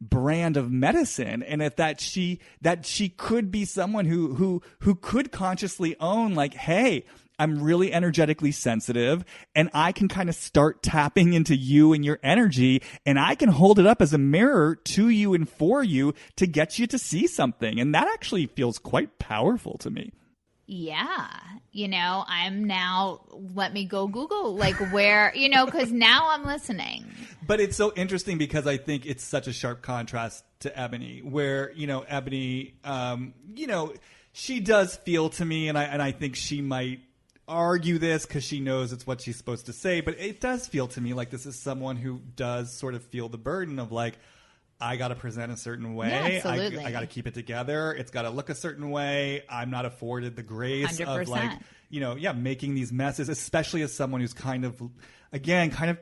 E: brand of medicine, and that she could be someone who could consciously own, like, hey, I'm really energetically sensitive and I can kind of start tapping into you and your energy and I can hold it up as a mirror to you and for you to get you to see something. And that actually feels quite powerful to me.
F: Yeah. I'm now, let me go Google, like where, because now I'm listening.
E: But it's so interesting because I think it's such a sharp contrast to Ebony where, Ebony, she does feel to me, and I think she might argue this because she knows it's what she's supposed to say, but it does feel to me like this is someone who does sort of feel the burden of like, I got to present a certain way.
F: Yeah, absolutely.
E: I got to keep it together. It's got to look a certain way. I'm not afforded the grace
F: 100%.
E: of like, making these messes, especially as someone who's kind of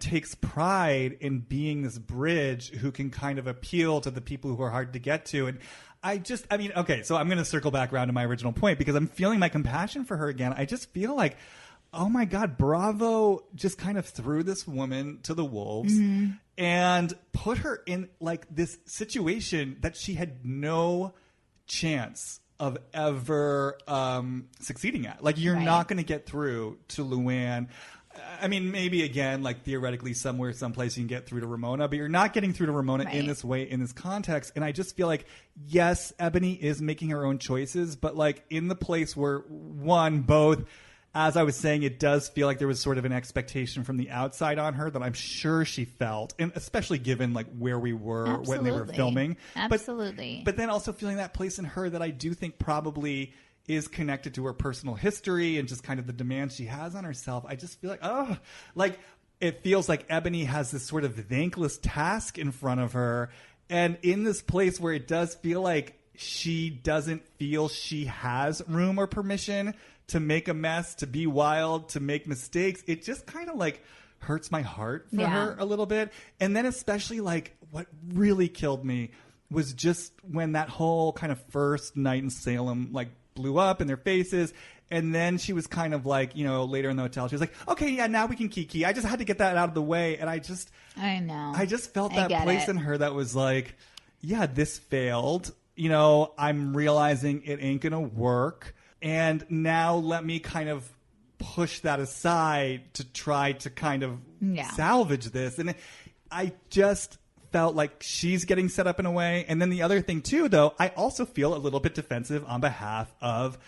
E: takes pride in being this bridge who can kind of appeal to the people who are hard to get to. And okay, so I'm going to circle back around to my original point because I'm feeling my compassion for her again. I just feel like, oh my God, Bravo just kind of threw this woman to the wolves and put her in like this situation that she had no chance of ever succeeding at. Like, you're not going to get through to Luann. I mean, maybe again, like theoretically someplace you can get through to Ramona, but you're not getting through to Ramona in this way, in this context. And I just feel like, yes, Ebony is making her own choices, but like in the place where both, as I was saying, it does feel like there was sort of an expectation from the outside on her that I'm sure she felt, and especially given like where we were when they were filming.
F: Absolutely.
E: But then also feeling that place in her that I do think probably is connected to her personal history and just kind of the demands she has on herself. I just feel like, it feels like Ebony has this sort of thankless task in front of her. And in this place where it does feel like she doesn't feel she has room or permission to make a mess, to be wild, to make mistakes, it just kind of like hurts my heart for her a little bit. And then especially like what really killed me was just when that whole kind of first night in Salem like blew up in their faces. And then she was kind of like, later in the hotel, she was like, okay, yeah, now we can kiki. I just had to get that out of the way. And I know. I just felt that place in her that was like, yeah, this failed. I'm realizing it ain't going to work. And now let me kind of push that aside to try to kind of salvage this. And I just felt like she's getting set up in a way. And then the other thing too, though, I also feel a little bit defensive on behalf of,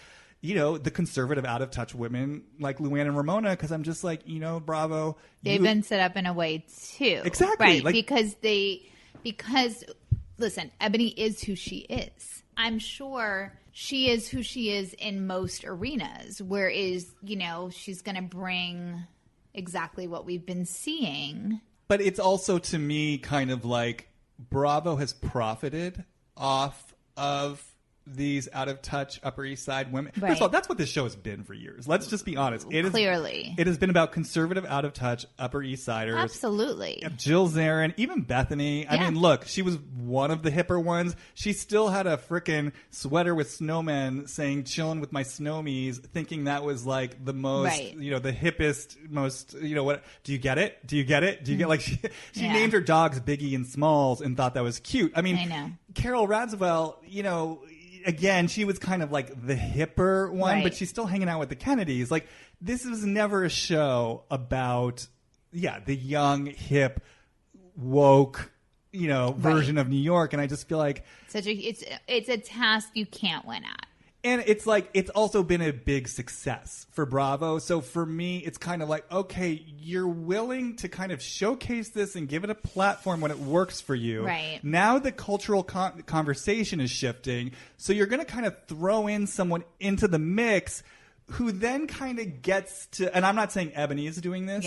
E: the conservative out of touch women like Luann and Ramona. Cause I'm just like, Bravo.
F: They've been set up in a way too.
E: Exactly.
F: Right. Because listen, Ebony is who she is. I'm sure she is who she is in most arenas, whereas, she's going to bring exactly what we've been seeing.
E: But it's also, to me, kind of like Bravo has profited off of these out-of-touch Upper East Side women.
F: Right.
E: First of all, that's what this show has been for years. Let's just be honest.
F: Clearly.
E: It has been about conservative out-of-touch Upper East Siders.
F: Absolutely.
E: Jill Zarin, even Bethany. Yeah. I mean, look, she was one of the hipper ones. She still had a frickin' sweater with snowmen saying, chillin' with my snowmies, thinking that was like the most, the hippest, most, what, do you get it? Do you get it? Do you get, like, she named her dogs Biggie and Smalls and thought that was cute. I mean,
F: I know.
E: Carol Radziwill, again, she was kind of like the hipper one, but she's still hanging out with the Kennedys. Like, this was never a show about, the young, hip, woke, version of New York. And I just feel like
F: it's a task you can't win at.
E: And it's like, it's also been a big success for Bravo. So for me, it's kind of like, okay, you're willing to kind of showcase this and give it a platform when it works for you.
F: Right.
E: Now the cultural conversation is shifting. So you're going to kind of throw in someone into the mix who then kind of gets to, and I'm not saying Ebony is doing this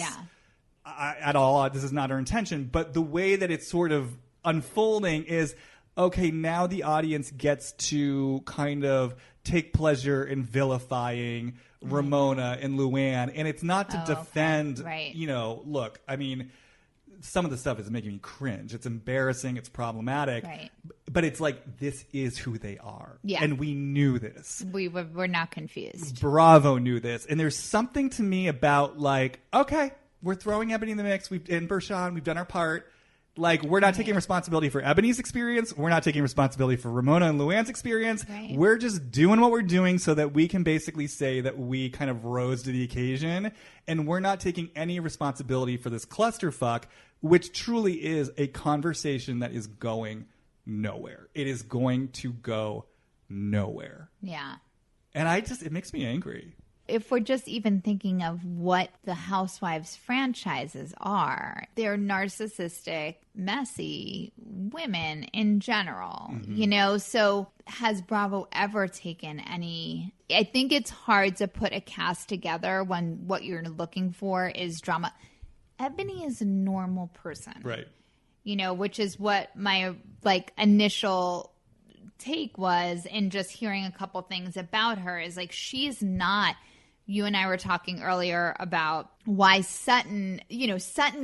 E: at all. This is not her intention. But the way that it's sort of unfolding is, okay, now the audience gets to kind of take pleasure in vilifying Ramona and Luann. And it's not to defend, look, I mean, some of the stuff is making me cringe. It's embarrassing. It's problematic.
F: Right.
E: But it's like, this is who they are.
F: Yeah.
E: And we knew this.
F: We're not confused.
E: Bravo knew this. And there's something to me about like, okay, we're throwing Ebony in the mix. In Bershan, we've done our part. Like, we're not taking responsibility for Ebony's experience. We're not taking responsibility for Ramona and Luann's experience.
F: Right.
E: We're just doing what we're doing so that we can basically say that we kind of rose to the occasion. And we're not taking any responsibility for this clusterfuck, which truly is a conversation that is going nowhere. It is going to go nowhere.
F: Yeah.
E: And it makes me angry.
F: If we're just even thinking of what the Housewives franchises are, they're narcissistic, messy women in general, So has Bravo ever taken any... I think it's hard to put a cast together when what you're looking for is drama. Ebony is a normal person.
E: Right.
F: Which is what my initial take was in just hearing a couple things about her is like, she's not... You and I were talking earlier about why Sutton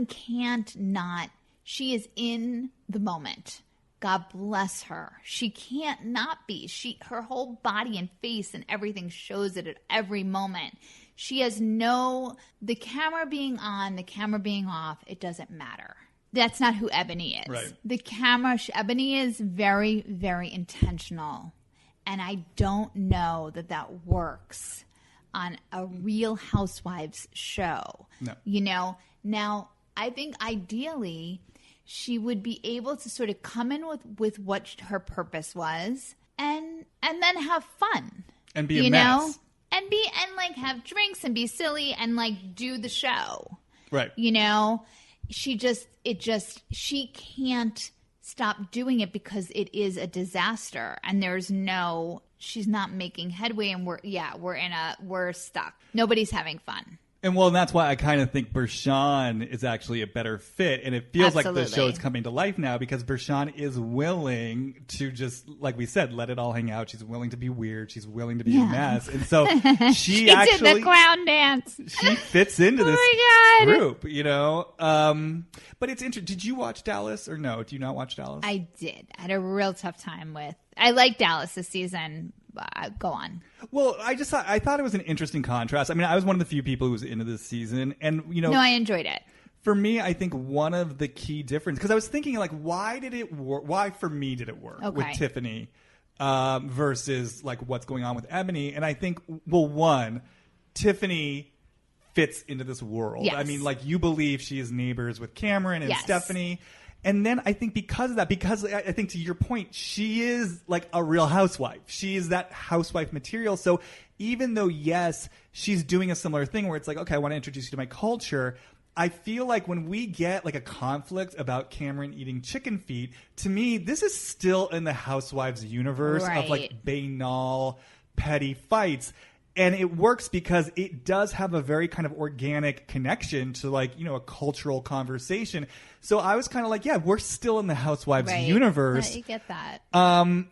F: can't not, she is in the moment. God bless her. She can't not be. Her whole body and face and everything shows it at every moment. She has the camera being on, the camera being off, it doesn't matter. That's not who Ebony is.
E: Right.
F: Ebony is very, very intentional. And I don't know that works on a Real Housewives show.
E: No.
F: Now I think ideally she would be able to sort of come in with what her purpose was and then have fun.
E: And be a mess.
F: And have drinks and be silly and do the show.
E: Right.
F: She can't stop doing it because it is a disaster and she's not making headway and we're stuck. Nobody's having fun.
E: And that's why I kind of think Bershan is actually a better fit. And it feels like the show is coming to life now because Bershan is willing to just, like we said, let it all hang out. She's willing to be weird. She's willing to be a mess. And so she actually
F: did the clown dance.
E: She fits into this group, But it's interesting. Did you watch Dallas or no? Do you not watch Dallas?
F: I did. I had a real tough time with. I like Dallas this season. Go on.
E: Well, I thought it was an interesting contrast. I mean, I was one of the few people who was into this season, and
F: No, I enjoyed it.
E: For me, I think one of the key differences, because I was thinking why did it work? Why for me did it work with Tiffany versus what's going on with Ebony? And I think, one, Tiffany fits into this world.
F: Yes.
E: I mean, you believe she is neighbors with Cameron and Stephanie. And then I think because of that, because I think to your point, she is a real housewife. She is that housewife material. So even though, yes, she's doing a similar thing where it's okay, I want to introduce you to my culture. I feel like when we get a conflict about Cameron eating chicken feet, to me, this is still in the Housewives universe of banal, petty fights. And it works because it does have a very kind of organic connection to a cultural conversation. So I was kind of we're still in the Housewives universe.
F: Yeah, you get that.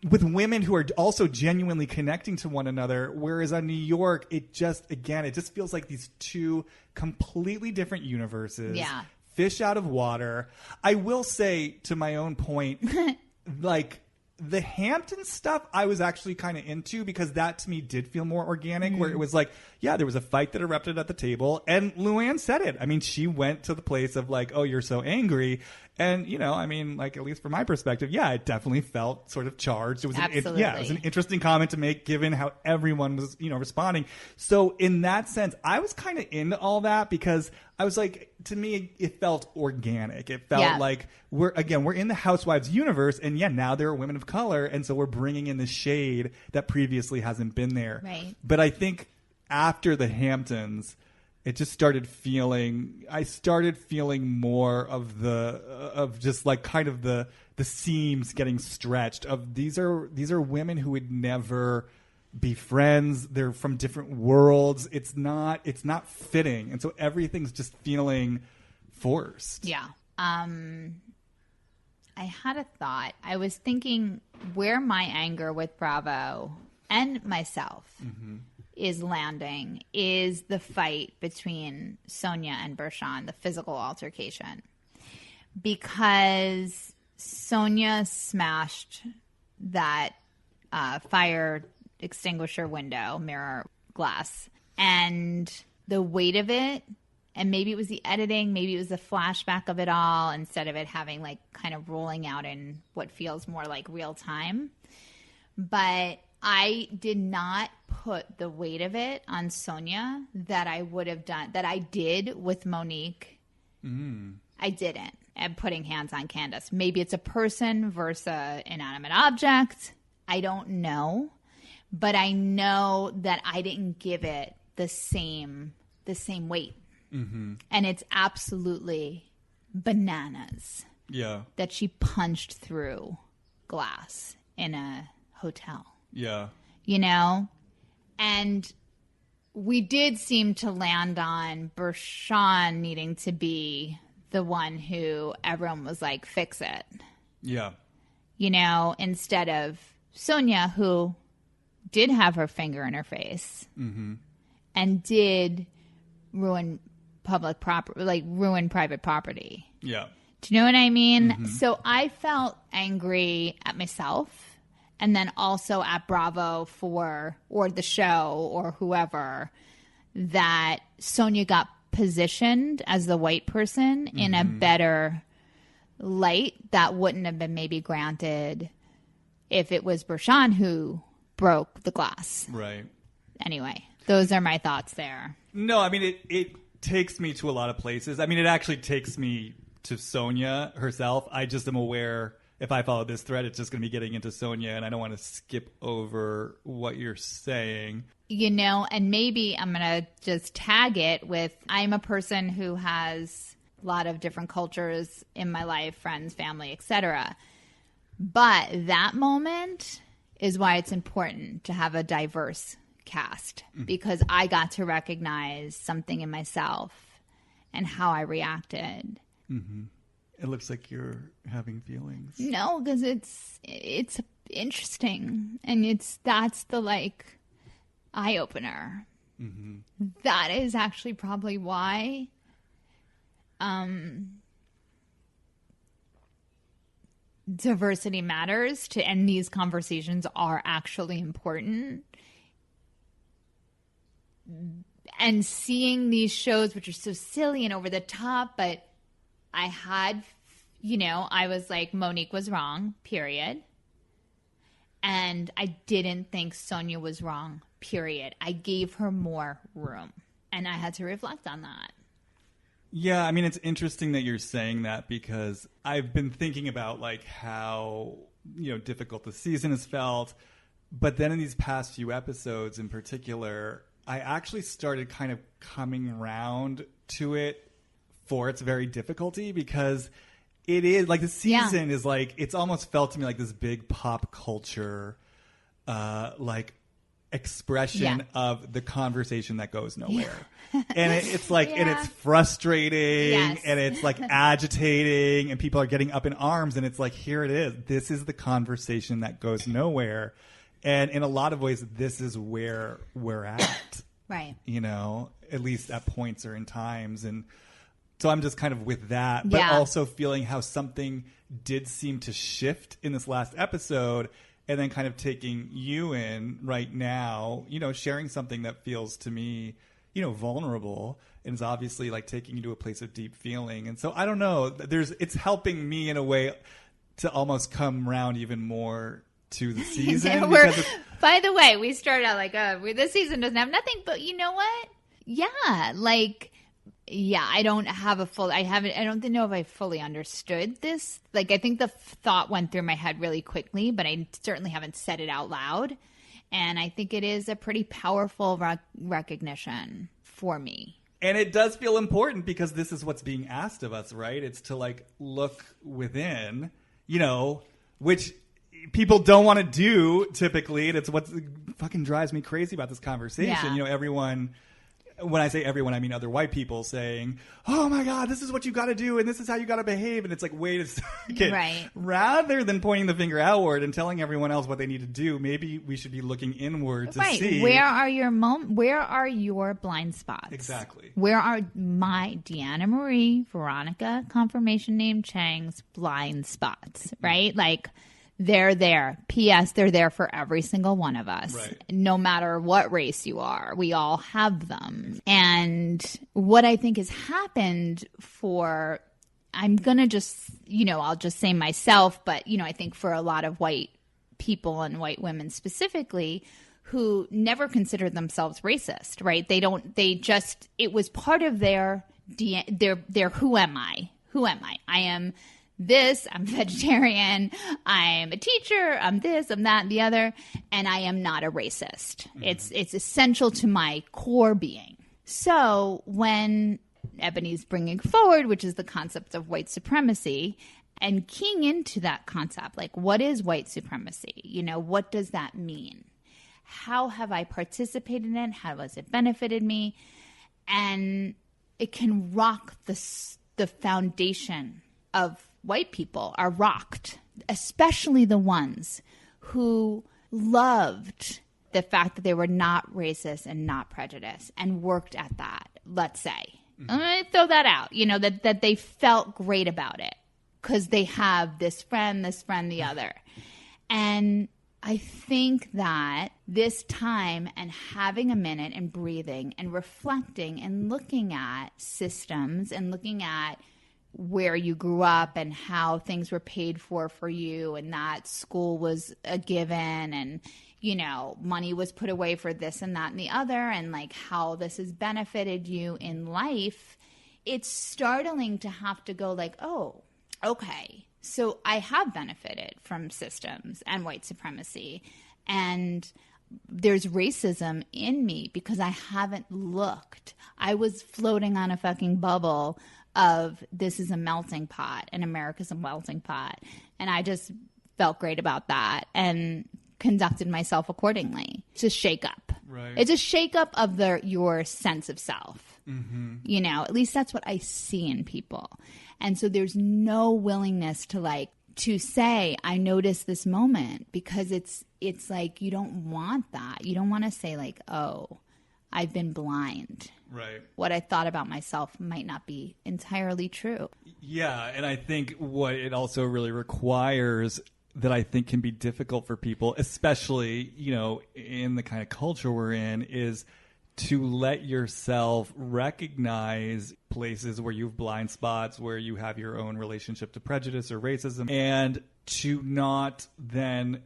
E: With women who are also genuinely connecting to one another. Whereas on New York, it just feels like these two completely different universes.
F: Yeah.
E: Fish out of water. I will say, to my own point, the Hampton stuff I was actually kind of into because that to me did feel more organic where it was there was a fight that erupted at the table and Luann said it. I mean, she went to the place of oh, you're so angry. And, I mean, like, at least from my perspective, yeah, it definitely felt sort of charged. It was it was an interesting comment to make given how everyone was, responding. So in that sense, I was kind of into all that because I was like, to me, it felt organic. It felt like we're in the Housewives universe, and now there are women of color, and so we're bringing in the shade that previously hasn't been there.
F: Right.
E: But I think after the Hamptons, it just started feeling. I started feeling more of just like kind of the seams getting stretched. Of these are women who would never be friends. They're from different worlds. It's not fitting, and so everything's just feeling forced.
F: Yeah. I had a thought. I was thinking where my anger with Bravo and myself is landing is the fight between Sonja and Bershan, the physical altercation. Because Sonja smashed that fire extinguisher window, mirror glass, and the weight of it, and maybe it was the editing, maybe it was the flashback of it all, instead of it having like kind of rolling out in what feels more like real time. But I did not put the weight of it on Sonja that I would have done, that I did with Monique. I didn't. And putting hands on Candace. Maybe it's a person versus an inanimate object. I don't know. But I know that I didn't give it the same weight. And it's absolutely bananas.
E: Yeah.
F: That she punched through glass in a hotel.
E: Yeah.
F: And we did seem to land on Bershan needing to be the one who everyone was like, fix it.
E: Yeah.
F: Instead of Sonja, who did have her finger in her face and did ruin public property, like ruin private property.
E: Yeah.
F: Do you know what I mean? So I felt angry at myself. And then also at Bravo or the show or whoever, that Sonja got positioned as the white person in a better light that wouldn't have been maybe granted if it was Bershan who broke the glass.
E: Right.
F: Anyway, those are my thoughts there.
E: No, I mean, it takes me to a lot of places. I mean, it actually takes me to Sonja herself. I just am aware... if I follow this thread, it's just going to be getting into Sonja, and I don't want to skip over what you're saying.
F: And maybe I'm going to just tag it with, I'm a person who has a lot of different cultures in my life, friends, family, etc. But that moment is why it's important to have a diverse cast, because I got to recognize something in myself and how I reacted.
E: It looks like you're having feelings.
F: No, because it's interesting, and that's the like eye opener. That is actually probably why diversity matters and these conversations are actually important. And seeing these shows, which are so silly and over the top, but I had, I was like, Monique was wrong, period. And I didn't think Sonja was wrong, period. I gave her more room. And I had to reflect on that.
E: Yeah, I mean, it's interesting that you're saying that, because I've been thinking about like how, difficult the season has felt. But then in these past few episodes in particular, I actually started kind of coming around to it for its very difficulty, because it is like the season is like, it's almost felt to me like this big pop culture like expression of the conversation that goes nowhere. And it's like, and it's frustrating and it's like agitating, and people are getting up in arms, and it's like, here it is. This is the conversation that goes nowhere. And in a lot of ways, this is where we're at.
F: Right.
E: At least at points or in times. And so I'm just kind of with that, but also feeling how something did seem to shift in this last episode, and then kind of taking you in right now, sharing something that feels to me, vulnerable, and is obviously like taking you to a place of deep feeling. And so I don't know, it's helping me in a way to almost come round even more to the season.
F: By the way, we started out like, this season doesn't have nothing, but you know what? Yeah, like, yeah, I don't know if I fully understood this. Like, I think the thought went through my head really quickly, but I certainly haven't said it out loud. And I think it is a pretty powerful recognition for me.
E: And it does feel important because this is what's being asked of us, right? It's to like look within, you know, which people don't want to do typically. And it's what fucking drives me crazy about this conversation.
F: Yeah.
E: You know, everyone, when I say everyone, I mean other white people saying, oh my God, this is what you got to do and this is how you got to behave. And it's like, wait a second.
F: Right.
E: Rather than pointing the finger outward and telling everyone else what they need to do, maybe we should be looking inward to see.
F: Where are your blind spots?
E: Exactly.
F: Where are my Deanna Marie, Veronica, confirmation name Cheng's blind spots, right? Like, they're there. P.S. They're there for every single one of us.
E: Right.
F: No matter what race you are, we all have them. And what I think has happened I'm going to just, you know, I'll just say myself, but, you know, I think for a lot of white people and white women specifically who never considered themselves racist, right? It was part of their who am I? Who am I? I am this, I'm vegetarian, I'm a teacher, I'm this, I'm that, and the other, and I am not a racist. Mm-hmm. It's essential to my core being. So when Ebony's bringing forward, which is the concept of white supremacy, and keying into that concept, like what is white supremacy? You know, what does that mean? How have I participated in it? How has it benefited me? And it can rock the foundation of white people are rocked, especially the ones who loved the fact that they were not racist and not prejudiced and worked at that, let's say. Mm-hmm. I'm going to throw that out, you know, that they felt great about it because they have this friend, the other. And I think that this time and having a minute and breathing and reflecting and looking at systems and looking at where you grew up and how things were paid for you and that school was a given and, you know, money was put away for this and that and the other and like how this has benefited you in life, it's startling to have to go like, oh, okay, so I have benefited from systems and white supremacy and there's racism in me because I haven't looked. I was floating on a fucking bubble of this is a melting pot and America's a melting pot. And I just felt great about that and conducted myself accordingly. It's a shake up.
E: Right.
F: It's a shake up of your sense of self.
E: Mm-hmm.
F: You know, at least that's what I see in people. And so there's no willingness to say, I noticed this moment because it's like, you don't want that. You don't want to say like, oh, I've been blind.
E: Right.
F: What I thought about myself might not be entirely true.
E: Yeah, and I think what it also really requires that I think can be difficult for people, especially, you know, in the kind of culture we're in, is to let yourself recognize places where you have blind spots, where you have your own relationship to prejudice or racism, and to not then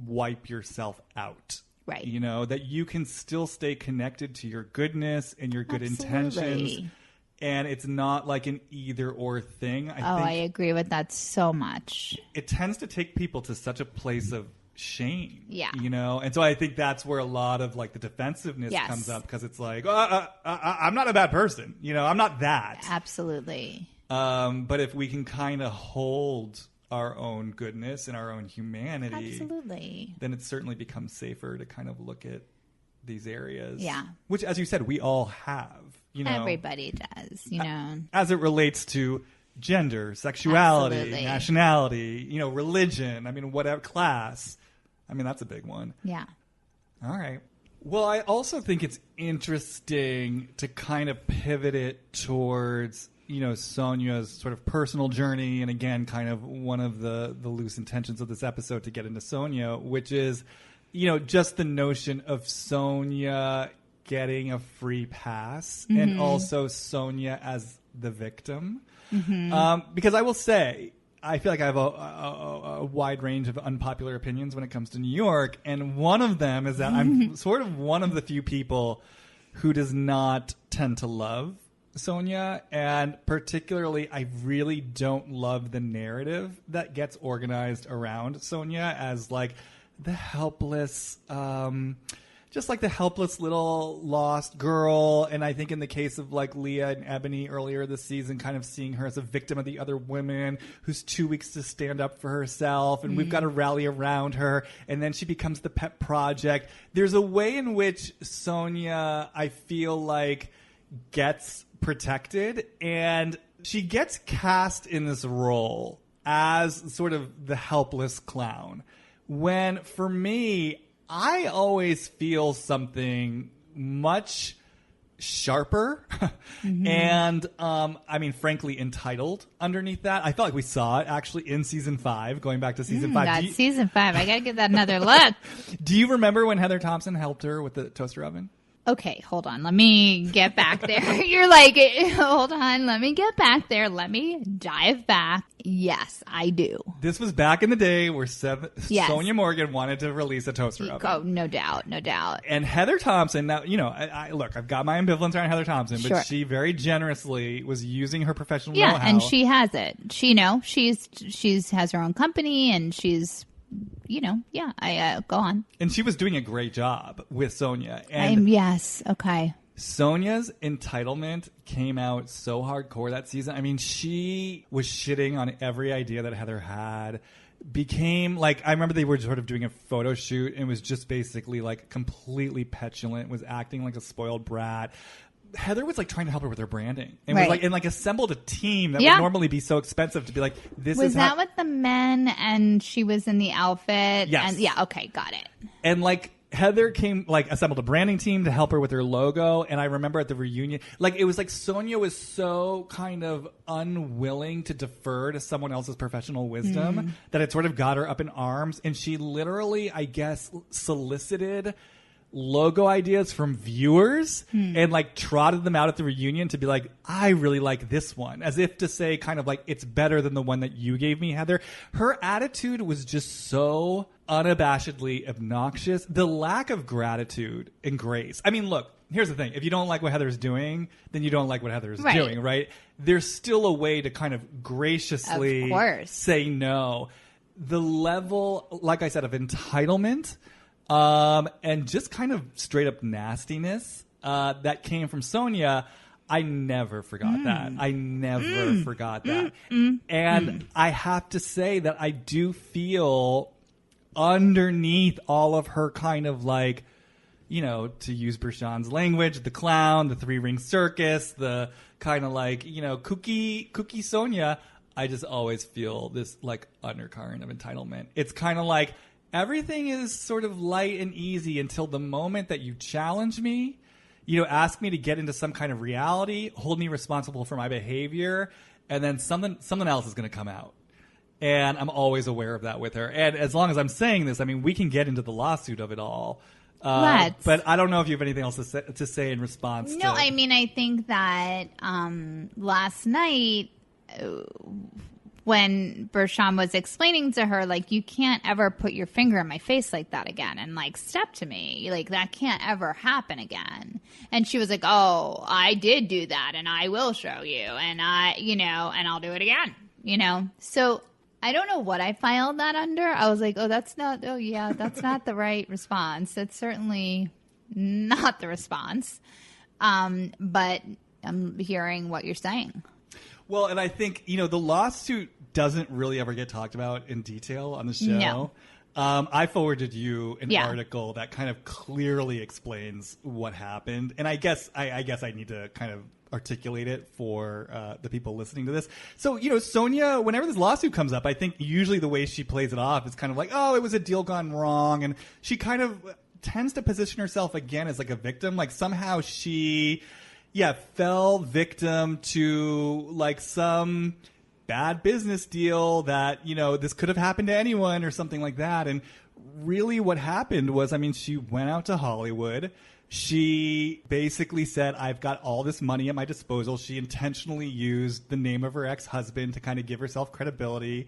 E: wipe yourself out.
F: Right.
E: You know, that you can still stay connected to your goodness and your good
F: Absolutely.
E: intentions. And it's not like an either or thing.
F: I agree with that so much.
E: It tends to take people to such a place of shame.
F: Yeah.
E: You know? And so I think that's where a lot of like the defensiveness comes up because it's like, I'm not a bad person. You know, I'm not that.
F: Absolutely.
E: But if we can kind of hold our own goodness and our own humanity,
F: absolutely,
E: then it certainly becomes safer to kind of look at these areas.
F: Yeah.
E: Which, as you said, we all have. You know,
F: everybody does, you know.
E: As it relates to gender, sexuality,
F: Absolutely.
E: nationality, you know, religion, I mean, whatever, class. I mean, that's a big one.
F: Yeah.
E: All right. Well, I also think it's interesting to kind of pivot it towards, you know, Sonja's sort of personal journey. And again, kind of one of the loose intentions of this episode to get into Sonja, which is, you know, just the notion of Sonja getting a free pass and also Sonja as the victim. Because I will say, I feel like I have a wide range of unpopular opinions when it comes to New York. And one of them is that I'm sort of one of the few people who does not tend to love Sonja. And particularly, I really don't love the narrative that gets organized around Sonja as like the helpless, just like the helpless little lost girl. And I think in the case of like Leah and Ebony earlier this season, kind of seeing her as a victim of the other women who's too weak to stand up for herself. And we've got to rally around her. And then she becomes the pet project. There's a way in which Sonja, I feel like, gets protected. And she gets cast in this role as sort of the helpless clown. When, for me, I always feel something much sharper and, I mean, frankly, entitled underneath that. I felt like we saw it actually in season 5, going back to season 5.
F: That's season 5. I got to give that another look.
E: Do you remember when Heather Thompson helped her with the toaster oven?
F: Okay, hold on. Let me get back there. You're like, hold on. Let me get back there. Let me dive back. Yes, I do.
E: This was back in the day where
F: Yes.
E: Sonja Morgan wanted to release a toaster oven.
F: Oh, no doubt. No doubt.
E: And Heather Thompson, now, you know, I look, I've got my ambivalence around Heather Thompson, but
F: Sure.
E: she very generously was using her professional
F: Yeah,
E: know-how.
F: and she has it. She, she's has her own company and she's, I go on.
E: And she was doing a great job with Sonja. And
F: Yes, okay.
E: Sonja's entitlement came out so hardcore that season. I mean, she was shitting on every idea that Heather had. Became like, I remember they were sort of doing a photo shoot and was just basically like completely petulant, was acting like a spoiled brat. Heather was like trying to help her with her branding and was like assembled a team that would normally be so expensive to be like, this
F: was
E: is
F: that with the men and she was in the outfit?
E: Yes.
F: And, yeah. Okay. Got it.
E: And like Heather assembled a branding team to help her with her logo. And I remember at the reunion, like it was like Sonja was so kind of unwilling to defer to someone else's professional wisdom that it sort of got her up in arms. And she literally, I guess, solicited logo ideas from viewers and like trotted them out at the reunion to be like, I really like this one, as if to say kind of like, it's better than the one that you gave me, Heather. Her attitude was just so unabashedly obnoxious. The lack of gratitude and grace. I mean, look, here's the thing. If you don't like what Heather's doing, then you don't like what Heather's doing, right? There's still a way to kind of graciously say no. The level, like I said, of entitlement and just kind of straight up nastiness that came from Sonja, I never forgot that. I never forgot that. And I have to say that I do feel underneath all of her kind of like, you know, to use Bershan's language, the clown, the 3-ring circus, the kind of like, you know, kooky Sonja, I just always feel this like undercurrent of entitlement. It's kind of like, everything is sort of light and easy until the moment that you challenge me, you know, ask me to get into some kind of reality, hold me responsible for my behavior, and then something else is going to come out. And I'm always aware of that with her. And as long as I'm saying this, I mean, we can get into the lawsuit of it all. But I don't know if you have anything else to say in response.
F: No, I mean, I think that last night when Bershan was explaining to her, like, you can't ever put your finger in my face like that again and, like, step to me. Like, that can't ever happen again. And she was like, oh, I did do that, and I will show you. And and I'll do it again, So I don't know what I filed that under. I was like, that's not the right response. That's certainly not the response. But I'm hearing what you're saying.
E: Well, and I think, the lawsuit doesn't really ever get talked about in detail on the show.
F: No.
E: I forwarded you an article that kind of clearly explains what happened. And I guess I need to kind of articulate it for the people listening to this. So, Sonja, whenever this lawsuit comes up, I think usually the way she plays it off is kind of like, oh, it was a deal gone wrong. And she kind of tends to position herself again as like a victim. Like somehow she... fell victim to like some bad business deal that, this could have happened to anyone or something like that. And really what happened was, she went out to Hollywood. She basically said, I've got all this money at my disposal. She intentionally used the name of her ex-husband to kind of give herself credibility.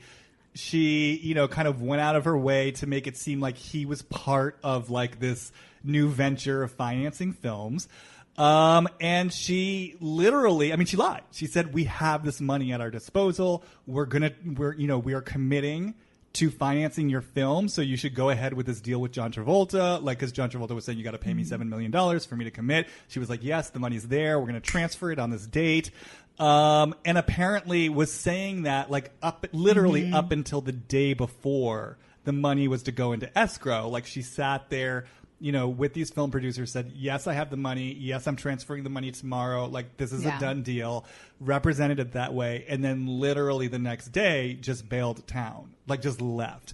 E: She, you know, kind of went out of her way to make it seem like he was part of like this new venture of financing films. And she literally, I mean, she lied. She said, we have this money at our disposal. We are committing to financing your film, so you should go ahead with this deal with John Travolta. Like, because John Travolta was saying, you got to pay me $7 million for me to commit. She was like, yes, the money's there. We're going to transfer it on this date. And apparently was saying that like up until the day before the money was to go into escrow. Like, she sat there, you know, with these film producers, said, yes, I have the money. Yes, I'm transferring the money tomorrow. Like, this is a done deal. Represented it that way. And then literally the next day just bailed town. Like, just left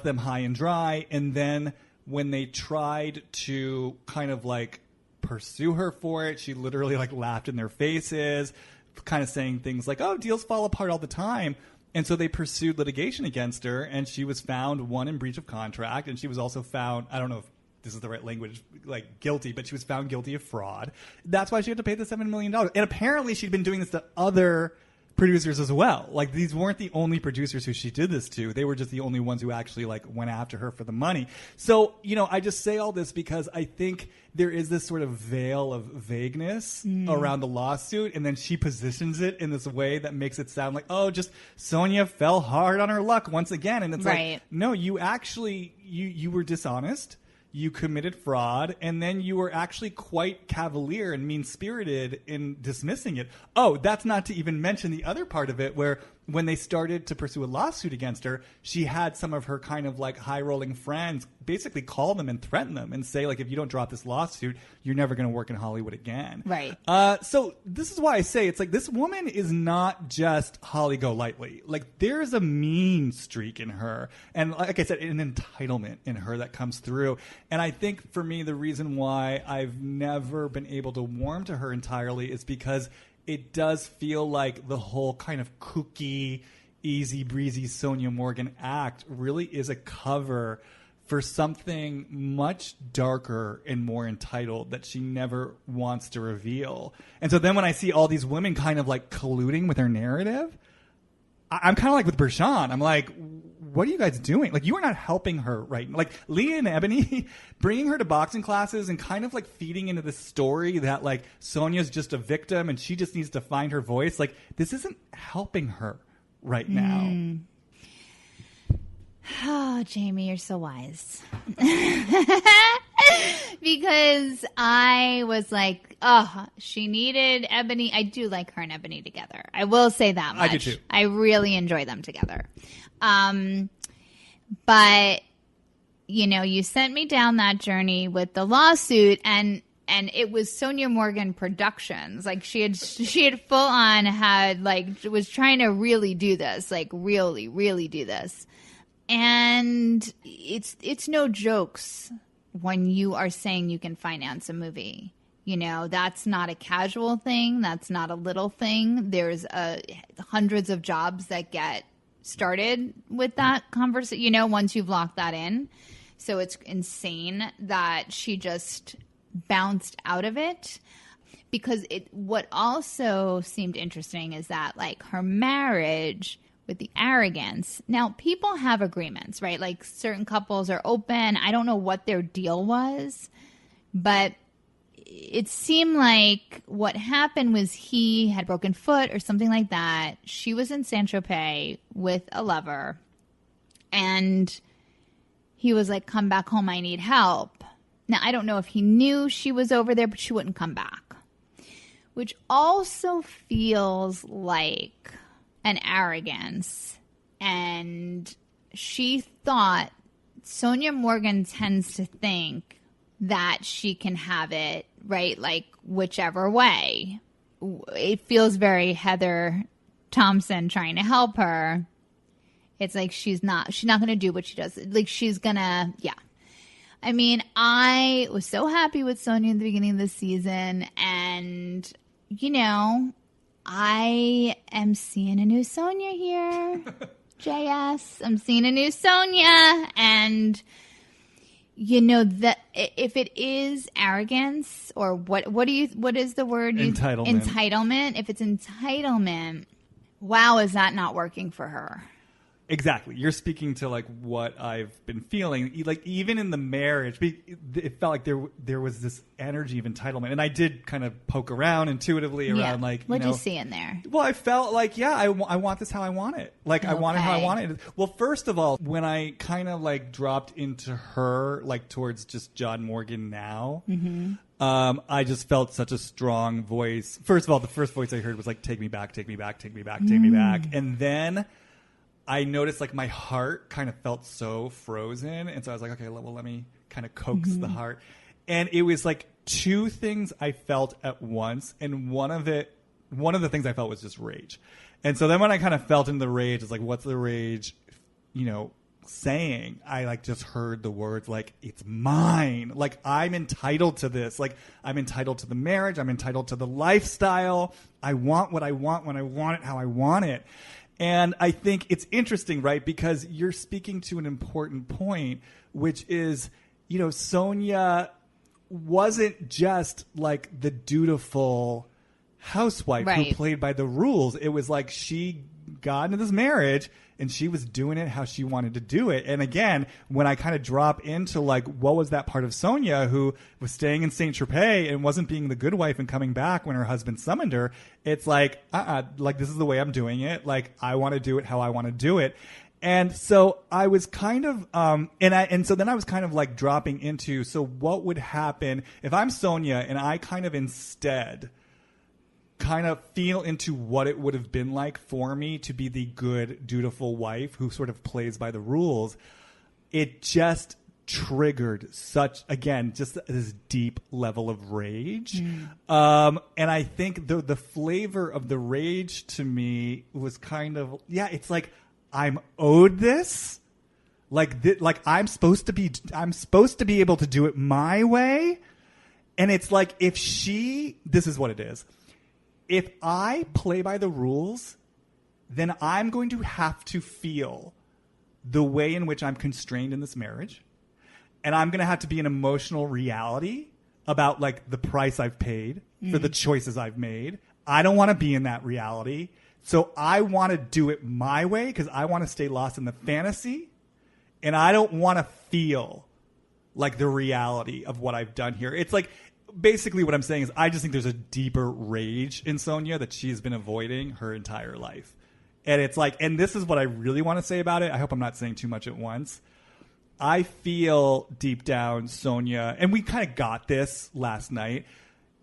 E: them high and dry. And then when they tried to kind of like pursue her for it, she literally like laughed in their faces, kind of saying things like, oh, deals fall apart all the time. And so they pursued litigation against her, and she was found, one, in breach of contract, and she was also found, I don't know if this is the right language, like guilty, but she was found guilty of fraud. That's why she had to pay the $7 million. And apparently she'd been doing this to other producers as well. Like, these weren't the only producers who she did this to. They were just the only ones who actually like went after her for the money. So, you know, I just say all this because I think there is this sort of veil of vagueness around the lawsuit, and then she positions it in this way that makes it sound like, oh, just Sonja fell hard on her luck once again. And it's like, no, you actually, you were dishonest. You committed fraud, and then you were actually quite cavalier and mean-spirited in dismissing it. Oh, that's not to even mention the other part of it, where when they started to pursue a lawsuit against her, she had some of her kind of like high-rolling friends basically call them and threaten them and say, like, if you don't drop this lawsuit, you're never going to work in Hollywood again.
F: Right.
E: So this is why I say it's like this woman is not just Holly Golightly. Like, there's a mean streak in her. And like I said, an entitlement in her that comes through. And I think for me, the reason why I've never been able to warm to her entirely is because it does feel like the whole kind of kooky, easy breezy Sonja Morgan act really is a cover for something much darker and more entitled that she never wants to reveal. And so then when I see all these women kind of like colluding with her narrative, I'm kind of like with Bershan. I'm like, what are you guys doing? Like, you are not helping her right now. Like, Leah and Ebony, bringing her to boxing classes and kind of like feeding into this story that like Sonja's just a victim and she just needs to find her voice. Like, this isn't helping her right now.
F: Oh, Jamie, you're so wise. Because I was like, oh, she needed Ebony. I do like her and Ebony together. I will say that much.
E: I do too.
F: I really enjoy them together. But, you know, you sent me down that journey with the lawsuit, and it was Sonja Morgan Productions. Like, she had full on was trying to really do this, like really, really do this. And it's no jokes when you are saying you can finance a movie. You know, that's not a casual thing. That's not a little thing. There's hundreds of jobs that get started with that conversation, you know, once you've locked that in. So it's insane that she just bounced out of it. Because what also seemed interesting is that, like, her marriage with the arrogance. Now, people have agreements, right? Like, certain couples are open. I don't know what their deal was, but it seemed like what happened was he had broken foot or something like that. She was in Saint-Tropez with a lover, and he was like, come back home, I need help. Now, I don't know if he knew she was over there, but she wouldn't come back, which also feels like an arrogance. And she thought, Sonja Morgan tends to think that she can have it, right? Like, whichever way. It feels very Heather Thompson trying to help her. It's like she's not going to do what she does. Like, she's going to, yeah. I mean, I was so happy with Sonja in the beginning of the season, and, you know, I am seeing a new Sonja here. JS, I'm seeing a new Sonja, and that if it is arrogance or what is the word? Entitlement. If it's entitlement, wow, is that not working for her?
E: Exactly. You're speaking to like what I've been feeling. Like even in the marriage, it felt like there was this energy of entitlement, and I did kind of poke around intuitively around like.
F: What'd you see in there?
E: Well, I felt like I want this how I want it. Like I want it how I want it. Well, first of all, when I kind of like dropped into her like towards just John Morgan now. Mm-hmm. I just felt such a strong voice. First of all, the first voice I heard was like, "Take me back, take me back, take me back, take me back," and then I noticed like my heart kind of felt so frozen. And so I was like, okay, well, let me kind of coax the heart. And it was like two things I felt at once. And one of the things I felt was just rage. And so then when I kind of felt in the rage, it's like, what's the rage, saying? I like just heard the words like, it's mine. Like I'm entitled to this. Like I'm entitled to the marriage. I'm entitled to the lifestyle. I want what I want when I want it, how I want it. And I think it's interesting, right? Because you're speaking to an important point, which is, Sonja wasn't just like the dutiful housewife who played by the rules. It was like she got into this marriage and she was doing it how she wanted to do it. And again, when I kind of drop into like, what was that part of Sonja who was staying in St. Tropez and wasn't being the good wife and coming back when her husband summoned her? It's like, like this is the way I'm doing it. Like I want to do it how I want to do it. And so I was kind of, and so then I was kind of like dropping into, so what would happen if I'm Sonja and I kind of instead kind of feel into what it would have been like for me to be the good, dutiful wife who sort of plays by the rules. It just triggered just this deep level of rage. And I think the flavor of the rage to me was kind of, it's like, I'm owed this. Like I'm supposed to be able to do it my way. And it's like, this is what it is. If I play by the rules, then I'm going to have to feel the way in which I'm constrained in this marriage. And I'm going to have to be an emotional reality about like the price I've paid for the choices I've made. I don't want to be in that reality. So I want to do it my way because I want to stay lost in the fantasy. And I don't want to feel like the reality of what I've done here. It's like, basically what I'm saying is I just think there's a deeper rage in Sonja that she's been avoiding her entire life. And it's like, and this is what I really want to say about it. I hope I'm not saying too much at once. I feel deep down Sonja, and we kind of got this last night.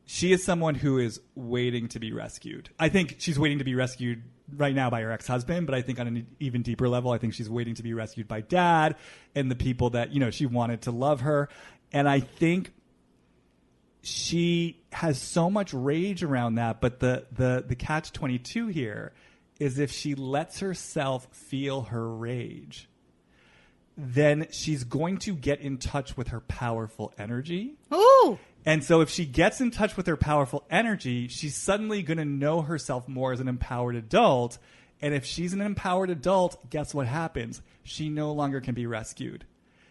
E: She is someone who is waiting to be rescued. I think she's waiting to be rescued right now by her ex-husband, but I think on an even deeper level, I think she's waiting to be rescued by Dad and the people that, she wanted to love her. And I think she has so much rage around that, but the catch-22 here is if she lets herself feel her rage, then she's going to get in touch with her powerful energy.
F: Ooh!
E: And so if she gets in touch with her powerful energy, she's suddenly going to know herself more as an empowered adult. And if she's an empowered adult, guess what happens? She no longer can be rescued.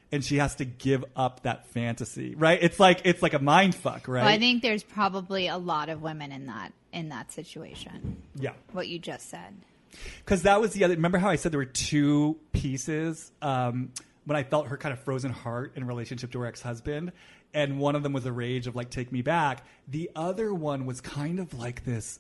E: And she has to give up that fantasy, right? It's like a mind fuck, right?
F: Well, I think there's probably a lot of women in that situation.
E: Yeah.
F: What you just said.
E: Because that was the other. Remember how I said there were two pieces when I felt her kind of frozen heart in relationship to her ex-husband, and one of them was the rage of like, take me back. The other one was kind of like this,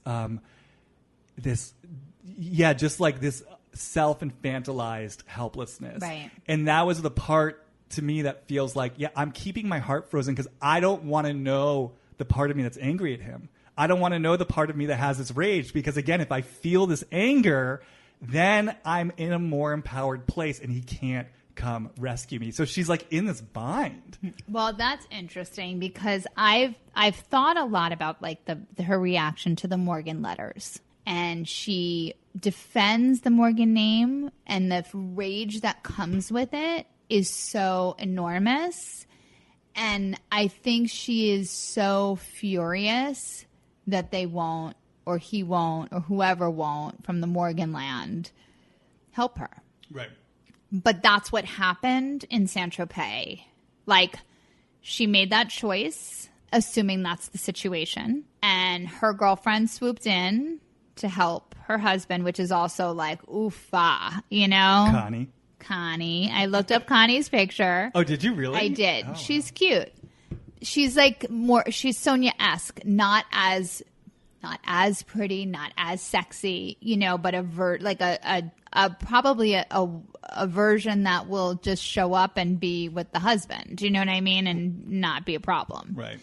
E: just like this self-infantilized helplessness.
F: Right.
E: And that was the part to me that feels like, I'm keeping my heart frozen because I don't want to know the part of me that's angry at him. I don't want to know the part of me that has this rage because, again, if I feel this anger, then I'm in a more empowered place and he can't come rescue me. So she's like in this bind.
F: Well, that's interesting because I've thought a lot about like her reaction to the Morgan letters, and she defends the Morgan name, and the rage that comes with it is so enormous. And I think she is so furious that they won't, or he won't, or whoever won't from the Morgan land help her.
E: Right.
F: But that's what happened in Saint Tropez. Like, she made that choice, assuming that's the situation. And her girlfriend swooped in to help her husband, which is also like, oofa, you know? Connie. I looked up Connie's picture.
E: Oh, did you really?
F: I did.
E: Oh,
F: she's cute. She's like she's Sonja-esque, not as pretty, not as sexy, you know, but probably a version that will just show up and be with the husband. Do you know what I mean? And not be a problem.
E: Right.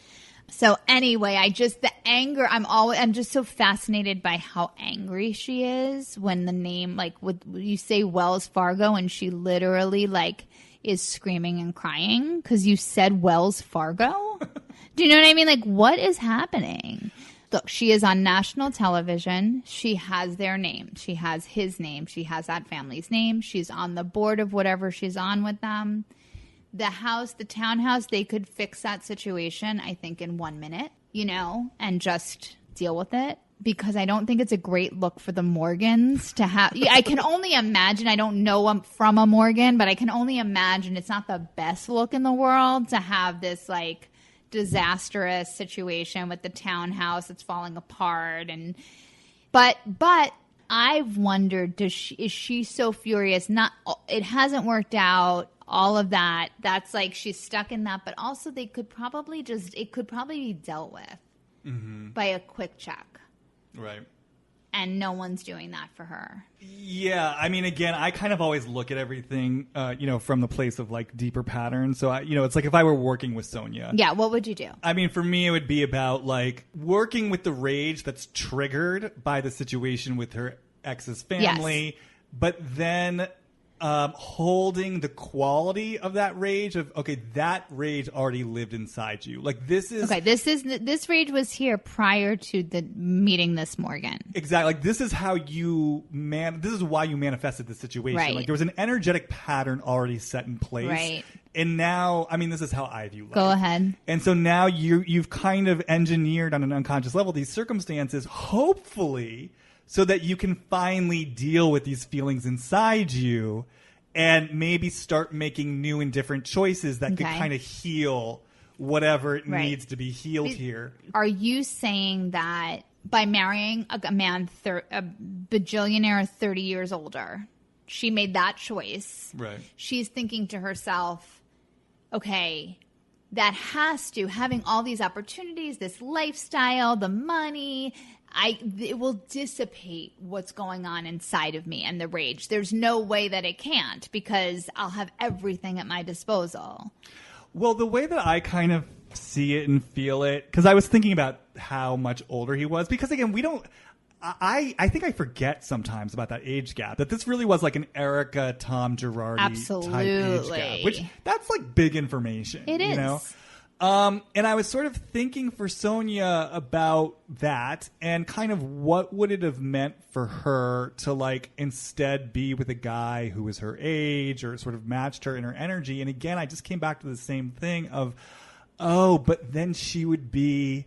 F: So anyway, the anger, I'm just so fascinated by how angry she is when the name, like, you say Wells Fargo and she literally like is screaming and crying because you said Wells Fargo. Do you know what I mean? Like, what is happening? Look, she is on national television. She has their name. She has his name. She has that family's name. She's on the board of whatever she's on with them. The townhouse, they could fix that situation, I think, in 1 minute, you know, and just deal with it. Because I don't think it's a great look for the Morgans to have. I can only imagine, I don't know I'm from a Morgan, but I can only imagine it's not the best look in the world to have this, like, disastrous situation with the townhouse that's falling apart. But I've wondered, is she so furious? It hasn't worked out. All of that. That's like she's stuck in that. But also, it could probably be dealt with by a quick check.
E: Right.
F: And no one's doing that for her.
E: Yeah, I mean, again, I kind of always look at everything, you know, from the place of like deeper patterns. So, it's like if I were working with Sonja.
F: Yeah, what would you do?
E: I mean, for me, it would be about like working with the rage that's triggered by the situation with her ex's family,
F: yes.
E: But then holding the quality of that rage of, okay, that rage already lived inside you. Like this rage was here prior to the meeting this Morgan. Exactly. Like this is how this is why you manifested the situation.
F: Right.
E: Like there was an energetic pattern already set in place.
F: Right.
E: And now, I mean, this is how I view life.
F: Go ahead.
E: And so now you've kind of engineered on an unconscious level these circumstances, hopefully, so that you can finally deal with these feelings inside you and maybe start making new and different choices that could kind of heal whatever needs to be healed here.
F: Are you saying that by marrying a man, a bajillionaire 30 years older, she made that choice? Right. She's thinking to herself, okay, having all these opportunities, this lifestyle, the money, it will dissipate what's going on inside of me and the rage. There's no way that it can't because I'll have everything at my disposal.
E: Well, the way that I kind of see it and feel it, because I was thinking about how much older he was, because again, I think I forget sometimes about that age gap, that this really was like an Erica, Tom Girardi type age gap, which that's like big information.
F: It is.
E: You know? And I was sort of thinking for Sonja about that and kind of what would it have meant for her to like instead be with a guy who was her age or sort of matched her in her energy. And again, I just came back to the same thing of, but then she would be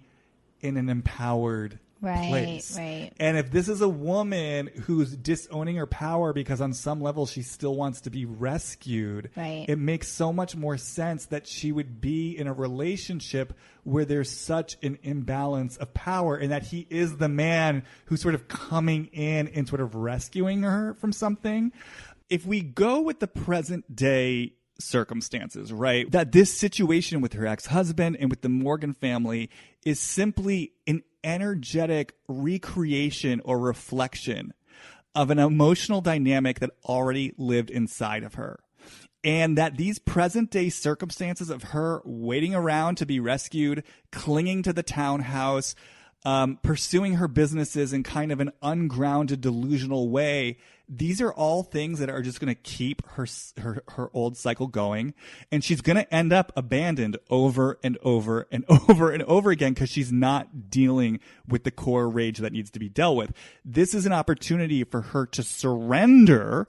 E: in an empowered place.
F: Right.
E: And if this is a woman who's disowning her power because on some level she still wants to be rescued, it makes so much more sense that she would be in a relationship where there's such an imbalance of power and that he is the man who's sort of coming in and sort of rescuing her from something. If we go with the present day circumstances, right, that this situation with her ex-husband and with the Morgan family is simply an energetic recreation or reflection of an emotional dynamic that already lived inside of her. And that these present day circumstances of her waiting around to be rescued, clinging to the townhouse, pursuing her businesses in kind of an ungrounded, delusional way, these are all things that are just going to keep her old cycle going. And she's going to end up abandoned over and over and over and over again because she's not dealing with the core rage that needs to be dealt with. This is an opportunity for her to surrender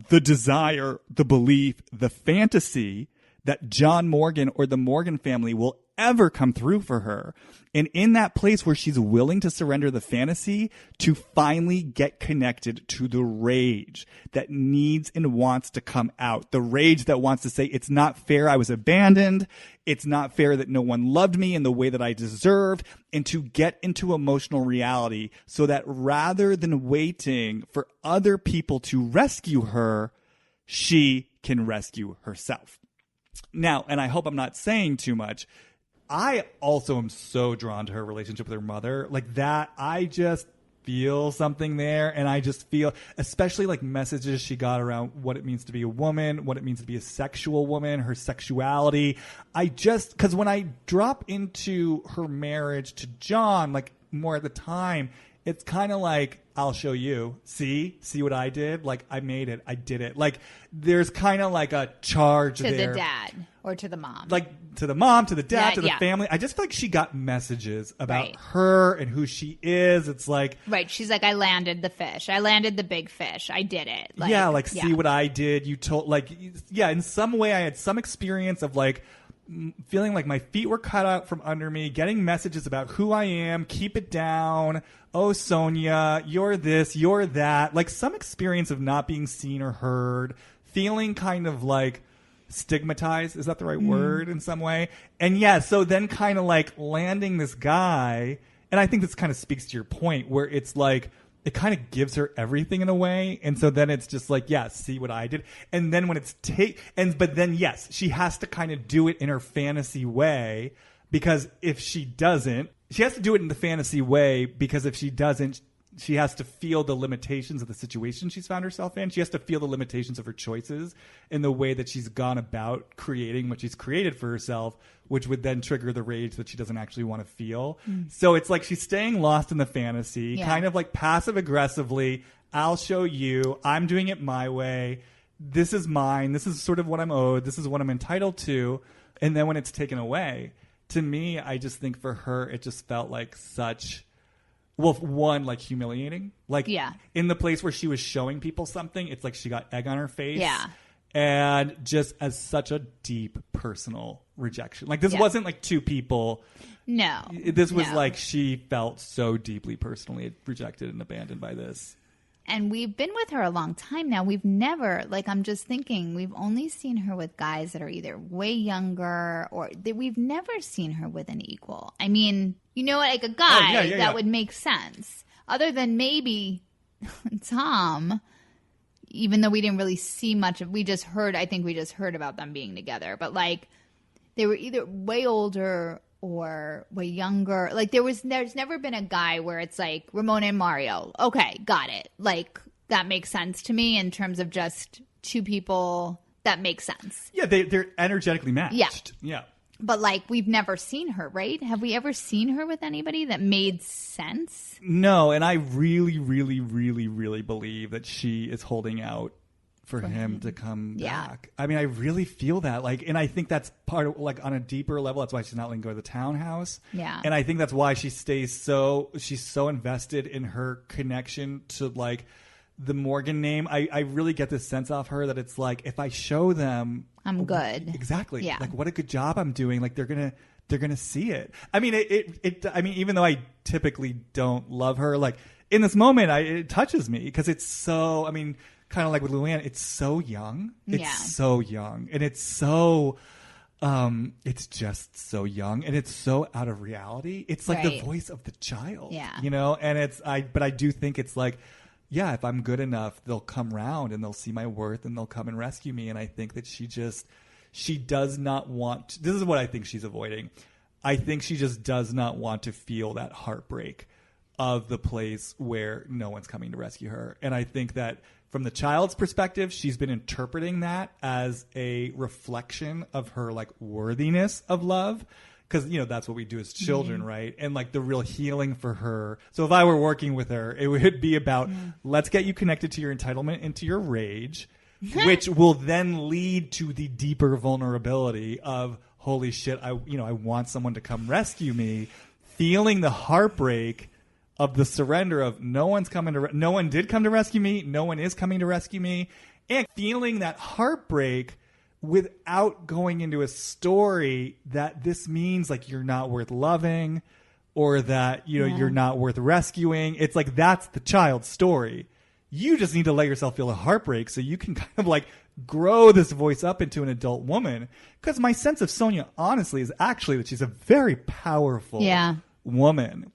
E: the desire, the belief, the fantasy that John Morgan or the Morgan family will ever come through for her. And in that place where she's willing to surrender the fantasy to finally get connected to the rage that needs and wants to come out. The rage that wants to say, it's not fair I was abandoned. It's not fair that no one loved me in the way that I deserved. And to get into emotional reality so that rather than waiting for other people to rescue her, she can rescue herself. Now, and I hope I'm not saying too much, I also am so drawn to her relationship with her mother. Like that, I just feel something there. And I just feel, especially like messages she got around what it means to be a woman, what it means to be a sexual woman, her sexuality. Because when I drop into her marriage to John, like more at the time, it's kind of like, I'll show you. See what I did? Like, I made it. I did it. Like, there's kind of like a charge
F: to
E: there.
F: the dad or to the mom.
E: Like, to the mom, to the dad, to the
F: yeah.
E: family. I just feel like she got messages about
F: Right.
E: her and who she is. It's like...
F: Right. She's like, I landed the fish. I landed the big fish. I did it. Like,
E: see what I did. You told... Like, yeah, in some way I had some experience of like... feeling like my feet were cut out from under me, getting messages about who I am, keep it down, oh, Sonja, you're this, you're that. Like some experience of not being seen or heard, feeling kind of like stigmatized. Is that the right word in some way? And yeah, so then kind of like landing this guy, and I think this kind of speaks to your point where it's like, it kind of gives her everything in a way. And so then it's just like, yeah, see what I did. And then when it's but then yes, she has to kind of do it in her fantasy way, because if she doesn't, she has to do it in the fantasy way, because if she doesn't, she has to feel the limitations of the situation she's found herself in. She has to feel the limitations of her choices in the way that she's gone about creating what she's created for herself, which would then trigger the rage that she doesn't actually want to feel. So it's like she's staying lost in the fantasy, kind of like passive aggressively. I'll show you. I'm doing it my way. This is mine. This is sort of what I'm owed. This is what I'm entitled to. And then when it's taken away, to me, I just think for her, it just felt like such... Well, one, like humiliating. Like in the place where she was showing people something, it's like she got egg on her face.
F: Yeah.
E: And just as such a deep personal rejection. Like this wasn't like two people.
F: No.
E: This was like she felt so deeply personally rejected and abandoned by this.
F: And we've been with her a long time now. We've never, like, I'm just thinking, we've only seen her with guys that are either way younger or we've never seen her with an equal. I mean, you know, like a guy that would make sense. Other than maybe Tom, even though we didn't really see much of, I think we just heard about them being together. But like, they were either way older or way younger. Like there's never been a guy where it's like Ramona and Mario. Okay, got it. Like that makes sense to me in terms of just two people that make sense.
E: Yeah, they're energetically matched. Yeah.
F: But like we've never seen her, right? Have we ever seen her with anybody that made sense?
E: No, and I really, really, really, really believe that she is holding out for him to come back. I mean, I really feel that. Like, and I think that's part of, like, on a deeper level, that's why she's not letting go of the townhouse.
F: Yeah.
E: And I think that's why she's so invested in her connection to, like, the Morgan name. I really get this sense off her that it's like, if I show them,
F: I'm good.
E: Exactly.
F: Yeah.
E: Like, what a good job I'm doing. Like, they're gonna see it. I mean, I mean, even though I typically don't love her, like in this moment, it touches me because it's so. I mean, kind of like with Luann, it's so young. It's so young, and it's so. It's just so young, and it's so out of reality. It's like the voice of the child. Yeah. You know, and but I do think it's like. Yeah, if I'm good enough, they'll come round and they'll see my worth and they'll come and rescue me. And I think that she does not want this is what I think she's avoiding. I think she just does not want to feel that heartbreak of the place where no one's coming to rescue her. And I think that from the child's perspective, she's been interpreting that as a reflection of her like worthiness of love. Because, you know, that's what we do as children, right? And, like, the real healing for her. So if I were working with her, it would be about, let's get you connected to your entitlement and to your rage, which will then lead to the deeper vulnerability of, holy shit, I want someone to come rescue me. Feeling the heartbreak of the surrender of no one did come to rescue me. No one is coming to rescue me. And feeling that heartbreak without going into a story that this means like you're not worth loving or that, you know, you're not worth rescuing. It's like, that's the child's story. You just need to let yourself feel a heartbreak so you can kind of like grow this voice up into an adult woman. Because my sense of Sonja, honestly, is actually that she's a very powerful woman.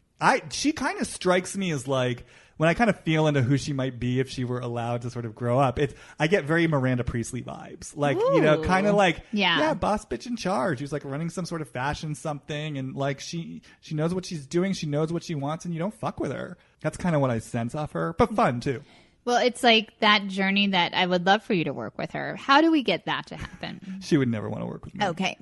E: She kind of strikes me as like, when I kind of feel into who she might be if she were allowed to sort of grow up, I get very Miranda Priestley vibes. Like, you know, kind of like, boss bitch in charge who's like running some sort of fashion something. And like, she knows what she's doing. She knows what she wants and you don't fuck with her. That's kind of what I sense off her, but fun too.
F: Well, it's like that journey that I would love for you to work with her. How do we get that to happen?
E: She would never want to work with me.
F: Okay.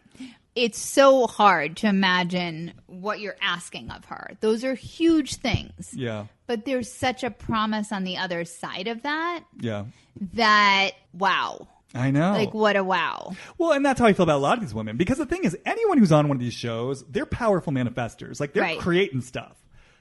F: It's so hard to imagine what you're asking of her. Those are huge things.
E: Yeah.
F: But there's such a promise on the other side of that.
E: Yeah.
F: That, wow.
E: I know.
F: Like, what a wow.
E: Well, and that's how I feel about a lot of these women. Because the thing is, anyone who's on one of these shows, they're powerful manifestors. Like, they're creating stuff.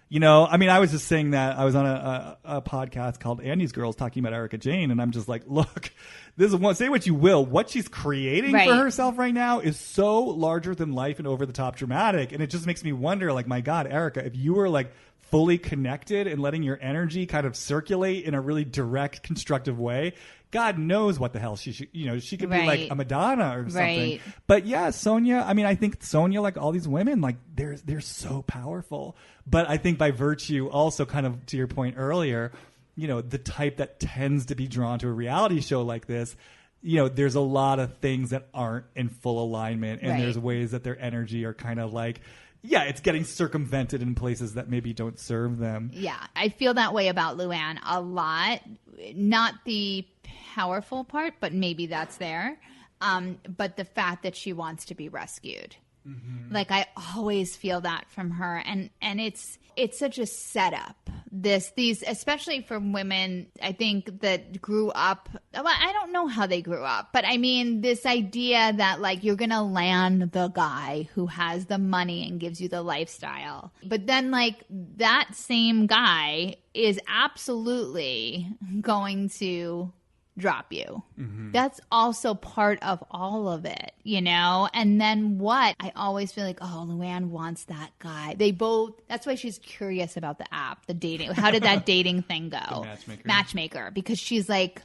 E: You know, I mean, I was just saying that I was on a podcast called Andy's Girls talking about Erica Jane, and I'm just like, look, this is one, say what you will. What she's creating for herself right now is so larger than life and over the top dramatic. And it just makes me wonder, like, my God, Erica, if you were like fully connected and letting your energy kind of circulate in a really direct, constructive way, God knows what the hell she should, you know, she could be like a Madonna or something. But yeah, Sonja, I mean, I think Sonja, like all these women, like they're so powerful. But I think by virtue also kind of to your point earlier, you know, the type that tends to be drawn to a reality show like this, you know, there's a lot of things that aren't in full alignment and there's ways that their energy are kind of like, yeah, it's getting circumvented in places that maybe don't serve them.
F: Yeah, I feel that way about Luann a lot. Not the powerful part, but maybe that's there. But the fact that she wants to be rescued. Mm-hmm. Like, I always feel that from her. And it's such a setup. These, especially for women, I think that grew up, well, I don't know how they grew up, but I mean, this idea that like, you're going to land the guy who has the money and gives you the lifestyle. But then like that same guy is absolutely going to drop you. Mm-hmm. That's also part of all of it, you know? And then what? I always feel like, oh, Luann wants that guy. They both, that's why she's curious about the app, the dating. How did that dating thing go? Matchmaker. Because she's like,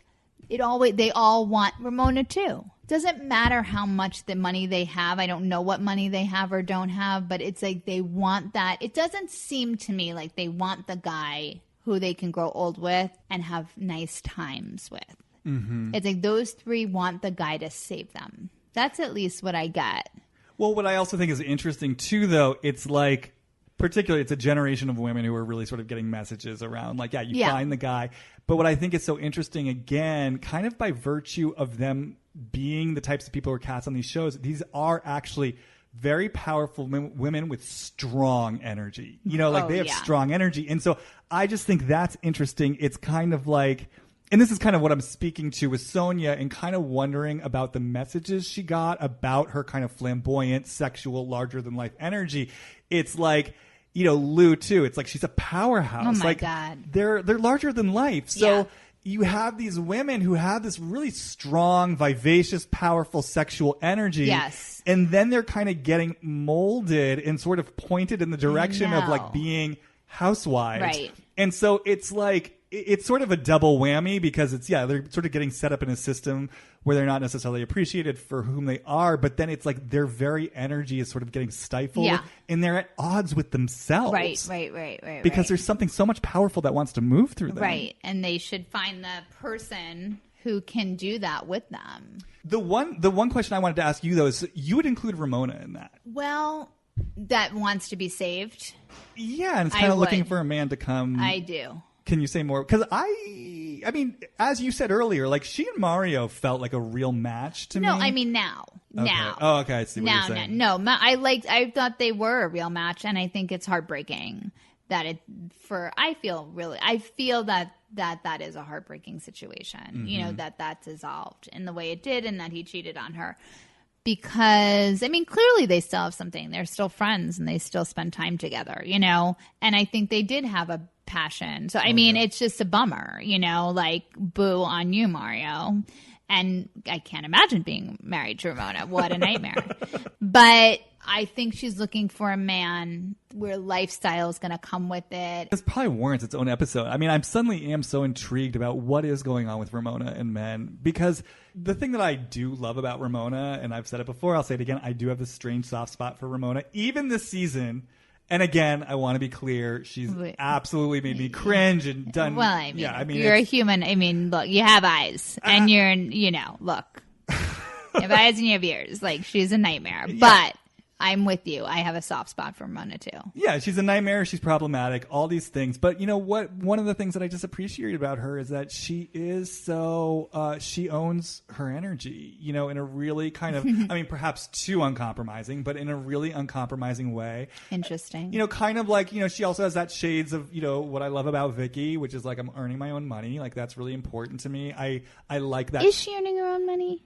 F: they all want Ramona too. Doesn't matter how much the money they have. I don't know what money they have or don't have, but it's like they want that. It doesn't seem to me like they want the guy who they can grow old with and have nice times with. Mm-hmm. It's like those three want the guy to save them. That's at least what I get.
E: Well, what I also think is interesting too, though, it's like, particularly, it's a generation of women who are really sort of getting messages around, like, you find the guy. But what I think is so interesting, again, kind of by virtue of them being the types of people who are cast on these shows, these are actually very powerful women with strong energy. You know, like they have strong energy. And so I just think that's interesting. It's kind of like, and this is kind of what I'm speaking to with Sonja and kind of wondering about the messages she got about her kind of flamboyant, sexual, larger than life energy. It's like, you know, Lou too. It's like she's a powerhouse.
F: Oh my God.
E: They're larger than life. So you have these women who have this really strong, vivacious, powerful sexual energy.
F: Yes.
E: And then they're kind of getting molded and sort of pointed in the direction of like being housewives.
F: Right.
E: And so it's like, it's sort of a double whammy because it's, they're sort of getting set up in a system where they're not necessarily appreciated for whom they are, but then it's like their very energy is sort of getting stifled and they're at odds with themselves.
F: Right.
E: Because there's something so much powerful that wants to move through them.
F: Right. And they should find the person who can do that with them.
E: The one question I wanted to ask you, though, is you would include Ramona in that.
F: Well, that wants to be saved.
E: Yeah, and it's kind of looking for a man to come.
F: I do.
E: Can you say more? Because I mean, as you said earlier, like she and Mario felt like a real match to me.
F: No, I mean now.
E: Okay.
F: Now.
E: Oh, okay. I see what you're saying.
F: No. I thought they were a real match, and I think it's heartbreaking that I feel that is a heartbreaking situation. Mm-hmm. You know, that dissolved in the way it did, and that he cheated on her. Because, I mean, clearly they still have something. They're still friends and they still spend time together, you know? And I think they did have a passion. So, I mean, it's just a bummer, you know, like, boo on you, Mario. And I can't imagine being married to Ramona. What a nightmare. But I think she's looking for a man where lifestyle is going to come with it.
E: This probably warrants its own episode. I mean, I'm suddenly am so intrigued about what is going on with Ramona and men, because the thing that I do love about Ramona, and I've said it before, I'll say it again, I do have this strange soft spot for Ramona, even this season. And again, I want to be clear, she's absolutely made me cringe and done.
F: Well, I mean, you're a human. I mean, look, you have eyes, and you're, look, you have eyes and you have ears. Like, she's a nightmare. Yeah. But I'm with you. I have a soft spot for Ramona too. Yeah,
E: she's a nightmare. She's problematic. All these things. But you know what? One of the things that I just appreciate about her is that she is so. She owns her energy. In a really kind of. I mean, perhaps too uncompromising, but in a really uncompromising way.
F: Interesting.
E: Kind of like she also has that shades of what I love about Vicky, which is like I'm earning my own money. Like that's really important to me. I like that.
F: Is she earning her own money?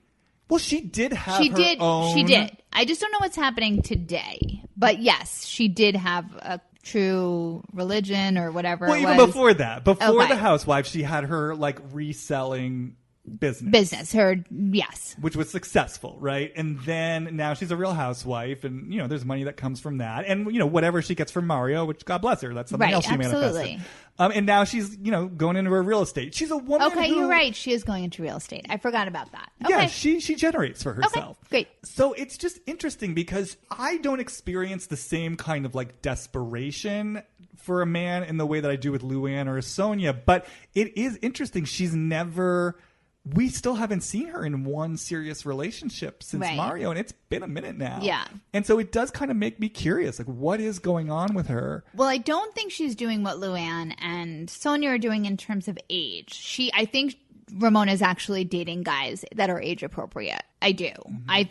E: Well, she did have her own.
F: She did. I just don't know what's happening today. But yes, she did have a true religion or whatever
E: well,
F: it
E: even
F: was.
E: Before that. Before the Housewives, she had her like reselling business.
F: Yes.
E: Which was successful, right? And then now she's a real housewife, and there's money that comes from that. And whatever she gets from Mario, which God bless her, that's something else she manifested. And now she's, going into her real estate. She's a woman
F: Okay, you're right. She is going into real estate. I forgot about that. Okay.
E: Yeah, she generates for herself.
F: Okay, great.
E: So it's just interesting because I don't experience the same kind of like desperation for a man in the way that I do with Luann or Sonja. But it is interesting. We still haven't seen her in one serious relationship since Mario, and it's been a minute now.
F: Yeah.
E: And so it does kind of make me curious, like, what is going on with her?
F: Well, I don't think she's doing what Luann and Sonja are doing in terms of age. I think Ramona is actually dating guys that are age appropriate. I do. Mm-hmm. I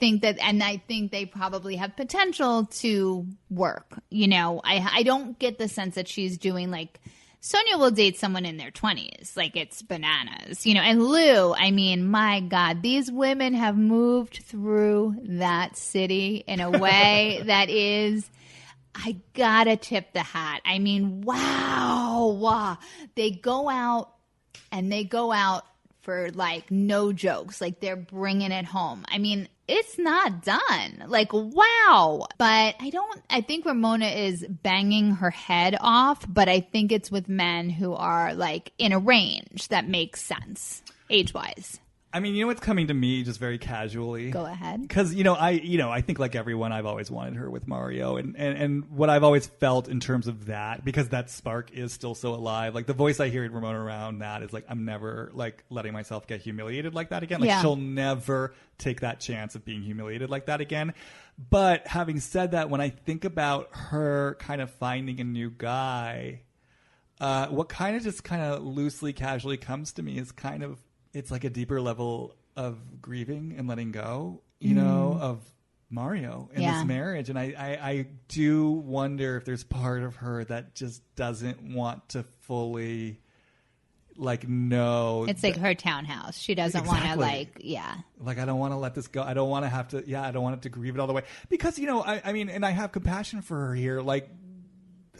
F: think they probably have potential to work. I don't get the sense that she's doing like Sonja will date someone in their 20s. Like, it's bananas. And Lou, I mean, my God, these women have moved through that city in a way that is, I gotta tip the hat. I mean, wow. They go out for, like, no jokes. Like, they're bringing it home. I mean, it's not done. Like, wow. But I think Ramona is banging her head off, but I think it's with men who are, like, in a range that makes sense, age-wise.
E: I mean, what's coming to me just very casually?
F: Go ahead.
E: Because, I think like everyone, I've always wanted her with Mario. And what I've always felt in terms of that, because that spark is still so alive. Like, the voice I hear in Ramona around that is like, I'm never, like, letting myself get humiliated like that again. Like, she'll never take that chance of being humiliated like that again. But having said that, when I think about her kind of finding a new guy, what kind of loosely, casually comes to me is kind of, it's like a deeper level of grieving and letting go, of Mario in this marriage. And I do wonder if there's part of her that just doesn't want to fully, like, know.
F: It's like her townhouse. She doesn't want to, like,
E: Like, I don't want to let this go. I don't want to have to, I don't want it to grieve it all the way. Because, I mean, and I have compassion for her here. Like,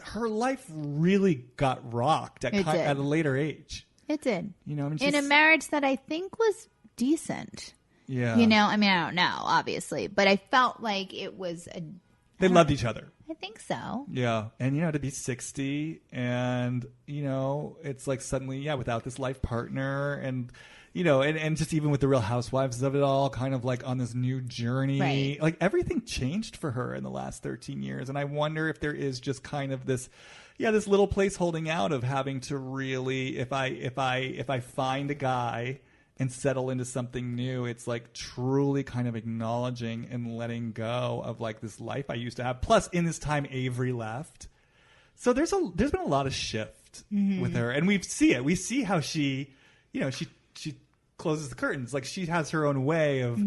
E: her life really got rocked at a later age.
F: It did.
E: I mean,
F: in a marriage that I think was decent.
E: Yeah.
F: I mean, I don't know, obviously, but I felt like it was
E: they loved each other.
F: I think so.
E: Yeah. And, to be 60 and, it's like suddenly, without this life partner and, and just even with the Real Housewives of it all, kind of like on this new journey,
F: right.
E: Like everything changed for her in the last 13 years. And I wonder if there is just kind of this little place holding out of having to really, if I find a guy and settle into something new, it's like truly kind of acknowledging and letting go of like this life I used to have. Plus, in this time, Avery left. So there's been a lot of shift with her, and we see it. We see how she closes the curtains. Like, she has her own way of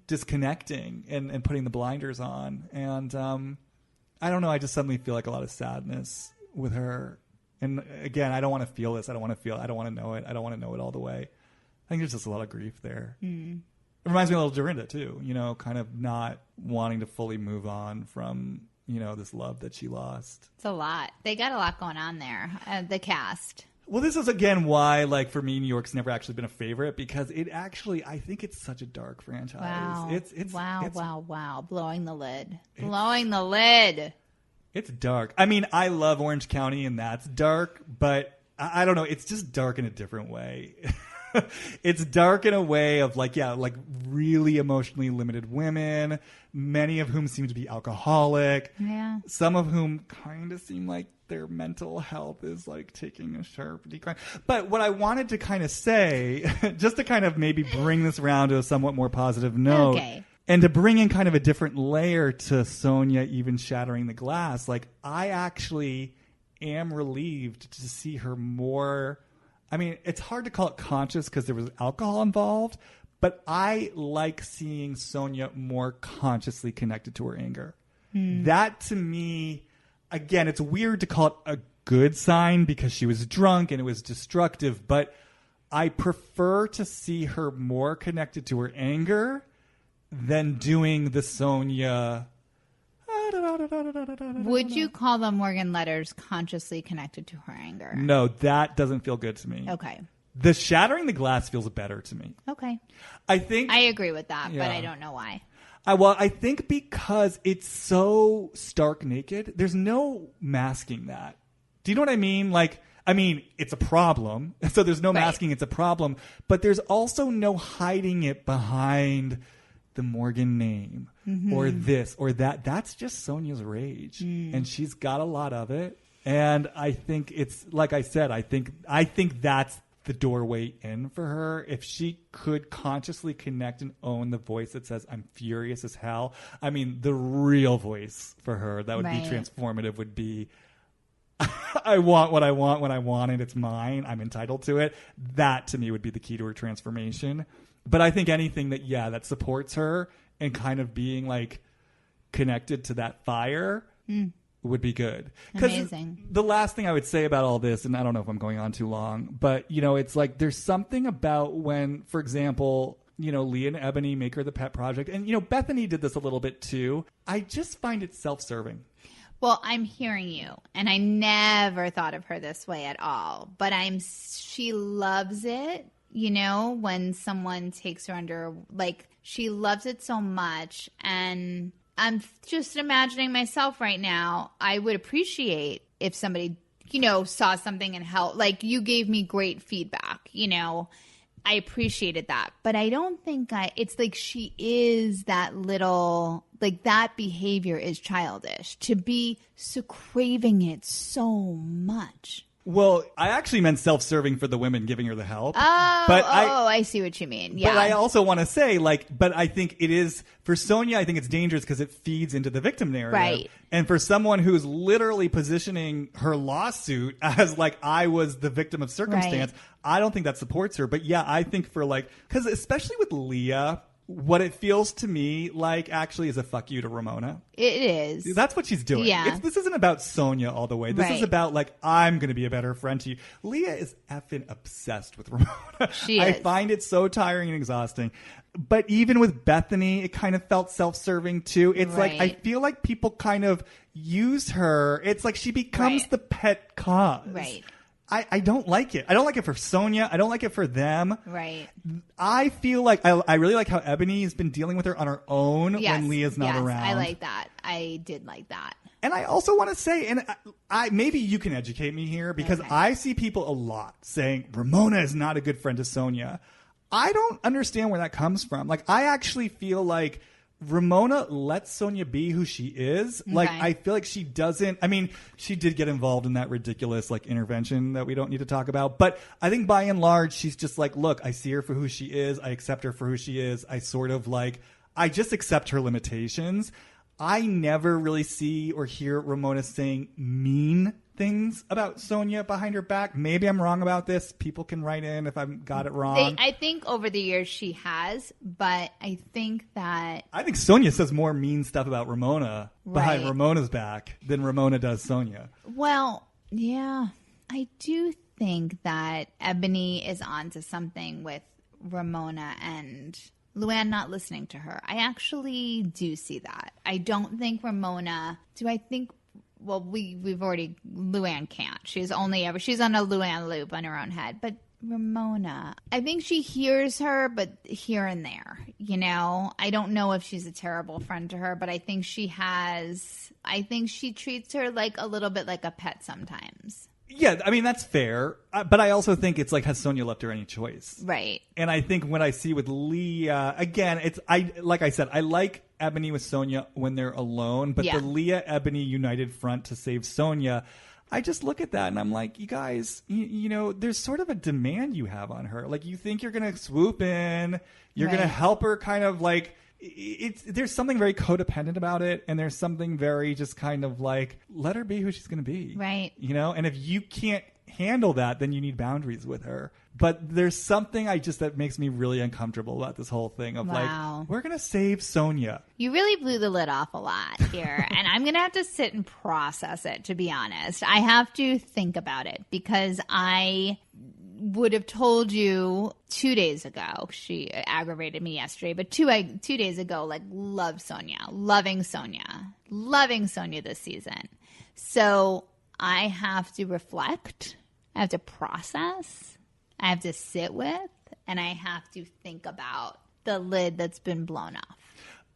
E: disconnecting and putting the blinders on. And I don't know. I just suddenly feel like a lot of sadness with her. And again, I don't want to feel this. I don't want to know it. I don't want to know it all the way. I think there's just a lot of grief there. It reminds me a little of Dorinda too, kind of not wanting to fully move on from, this love that she lost.
F: It's a lot. They got a lot going on there, the cast.
E: Well, this is again why, like, for me, New York's never actually been a favorite because it actually, I think it's such a dark franchise.
F: Wow.
E: It's
F: Wow. Blowing the lid. Blowing the lid.
E: It's dark. I mean, I love Orange County and that's dark, but I don't know. It's just dark in a different way. It's dark in a way of like really emotionally limited women, many of whom seem to be alcoholic.
F: Yeah.
E: Some of whom kind of seem like their mental health is like taking a sharp decline. But what I wanted to kind of say, just to kind of maybe bring this around to a somewhat more positive note.
F: Okay.
E: And to bring in kind of a different layer to Sonja even shattering the glass, like I actually am relieved to see her more. I mean, it's hard to call it conscious because there was alcohol involved, but I like seeing Sonja more consciously connected to her anger. That to me, again, it's weird to call it a good sign because she was drunk and it was destructive, but I prefer to see her more connected to her anger than doing the Sonja.
F: Would you call the Morgan letters consciously connected to her anger?
E: No, that doesn't feel good to me.
F: Okay.
E: The shattering the glass feels better to me.
F: Okay.
E: I think
F: I agree with that,
E: Yeah.
F: but I don't know why.
E: I think because it's so stark naked, there's no masking that. Do you know what I mean? Like, I mean, it's a problem. So there's no masking it's a problem. But there's also no hiding it behind the Morgan name or this or that. That's just Sonja's rage. And she's got a lot of it. And I think it's, like I said, I think that's the doorway in for her. If she could consciously connect and own the voice that says, I'm furious as hell. I mean, the real voice for her that would be transformative would be, I want what I want when I want it. It's mine. I'm entitled to it. That to me would be the key to her transformation. But I think anything that, that supports her and kind of being like connected to that fire would be good.
F: Amazing.
E: The last thing I would say about all this, and I don't know if I'm going on too long, but you know, it's like there's something about when, for example, you know, Leah and Ebony make her the pet project, and you know, Bethany did this a little bit too. I just find it self-serving.
F: Well, I'm hearing you, and I never thought of her this way at all. But she loves it, you know, when someone takes her under, like, she loves it so much. And I'm just imagining myself right now. I would appreciate if somebody, you know, saw something and helped. Like, you gave me great feedback, you know. I appreciated that. But I don't think it's like she is that little, like that behavior is childish to be so craving it so much.
E: Well, I actually meant self-serving for the women giving her the help.
F: I see what you mean. Yeah.
E: But I also want to say, like, but I think it is, for Sonja, I think it's dangerous because it feeds into the victim narrative.
F: Right.
E: And for someone who's literally positioning her lawsuit as, like, I was the victim of circumstance, I don't think that supports her. But yeah, I think for, like, because especially with Leah, what it feels to me like actually is a fuck you to Ramona.
F: It is.
E: That's what she's doing.
F: Yeah.
E: This isn't about Sonja all the way. This is about, like, I'm going to be a better friend to you. Leah is effing obsessed with Ramona.
F: She is.
E: I find it so tiring and exhausting. But even with Bethany, it kind of felt self-serving too. It's like, I feel like people kind of use her. It's like she becomes the pet cause.
F: Right.
E: I don't like it. I don't like it for Sonja. I don't like it for them.
F: Right.
E: I feel like I really like how Ebony has been dealing with her on her own when Leah's not around.
F: I like that. I did like that.
E: And I also want to say, and I maybe you can educate me here, because I see people a lot saying Ramona is not a good friend to Sonja. I don't understand where that comes from. Like, I actually feel like Ramona lets Sonja be who she is. Like, I feel like she doesn't. I mean, she did get involved in that ridiculous, like, intervention that we don't need to talk about. But I think by and large, she's just like, look, I see her for who she is. I accept her for who she is. I sort of like, I just accept her limitations. I never really see or hear Ramona saying mean things about Sonja behind her back. Maybe I'm wrong about this. People can write in if I've got it wrong.
F: I think over the years she has, but I think
E: Sonja says more mean stuff about Ramona behind Ramona's back than Ramona does Sonja.
F: Well, yeah, I do think that Ebony is onto something with Ramona and Luann not listening to her. I actually do see that. I don't think Ramona. Do I think well, we've already, Luann can't. She's on a Luann loop on her own head. But Ramona, I think she hears her, but here and there, you know, I don't know if she's a terrible friend to her, but I think she treats her like a little bit like a pet sometimes.
E: Yeah, I mean, that's fair. But I also think it's like, has Sonja left her any choice?
F: Right.
E: And I think when I see with Leah, again, like I said, I like Ebony with Sonja when they're alone, but the Leah-Ebony united front to save Sonja, I just look at that and I'm like, you guys, you know, there's sort of a demand you have on her. Like, you think you're going to swoop in, you're going to help her kind of like, there's something very codependent about it, and there's something very just kind of like, let her be who she's going to be.
F: Right.
E: You know, and if you can't handle that, then you need boundaries with her. But there's something that makes me really uncomfortable about this whole thing of like, we're going to save Sonja.
F: You really blew the lid off a lot here, and I'm going to have to sit and process it, to be honest. I have to think about it, because I would have told you 2 days ago, she aggravated me yesterday, but 2 days ago, like, loving Sonja this season. So I have to reflect, I have to process, I have to sit with, and I have to think about the lid that's been blown off.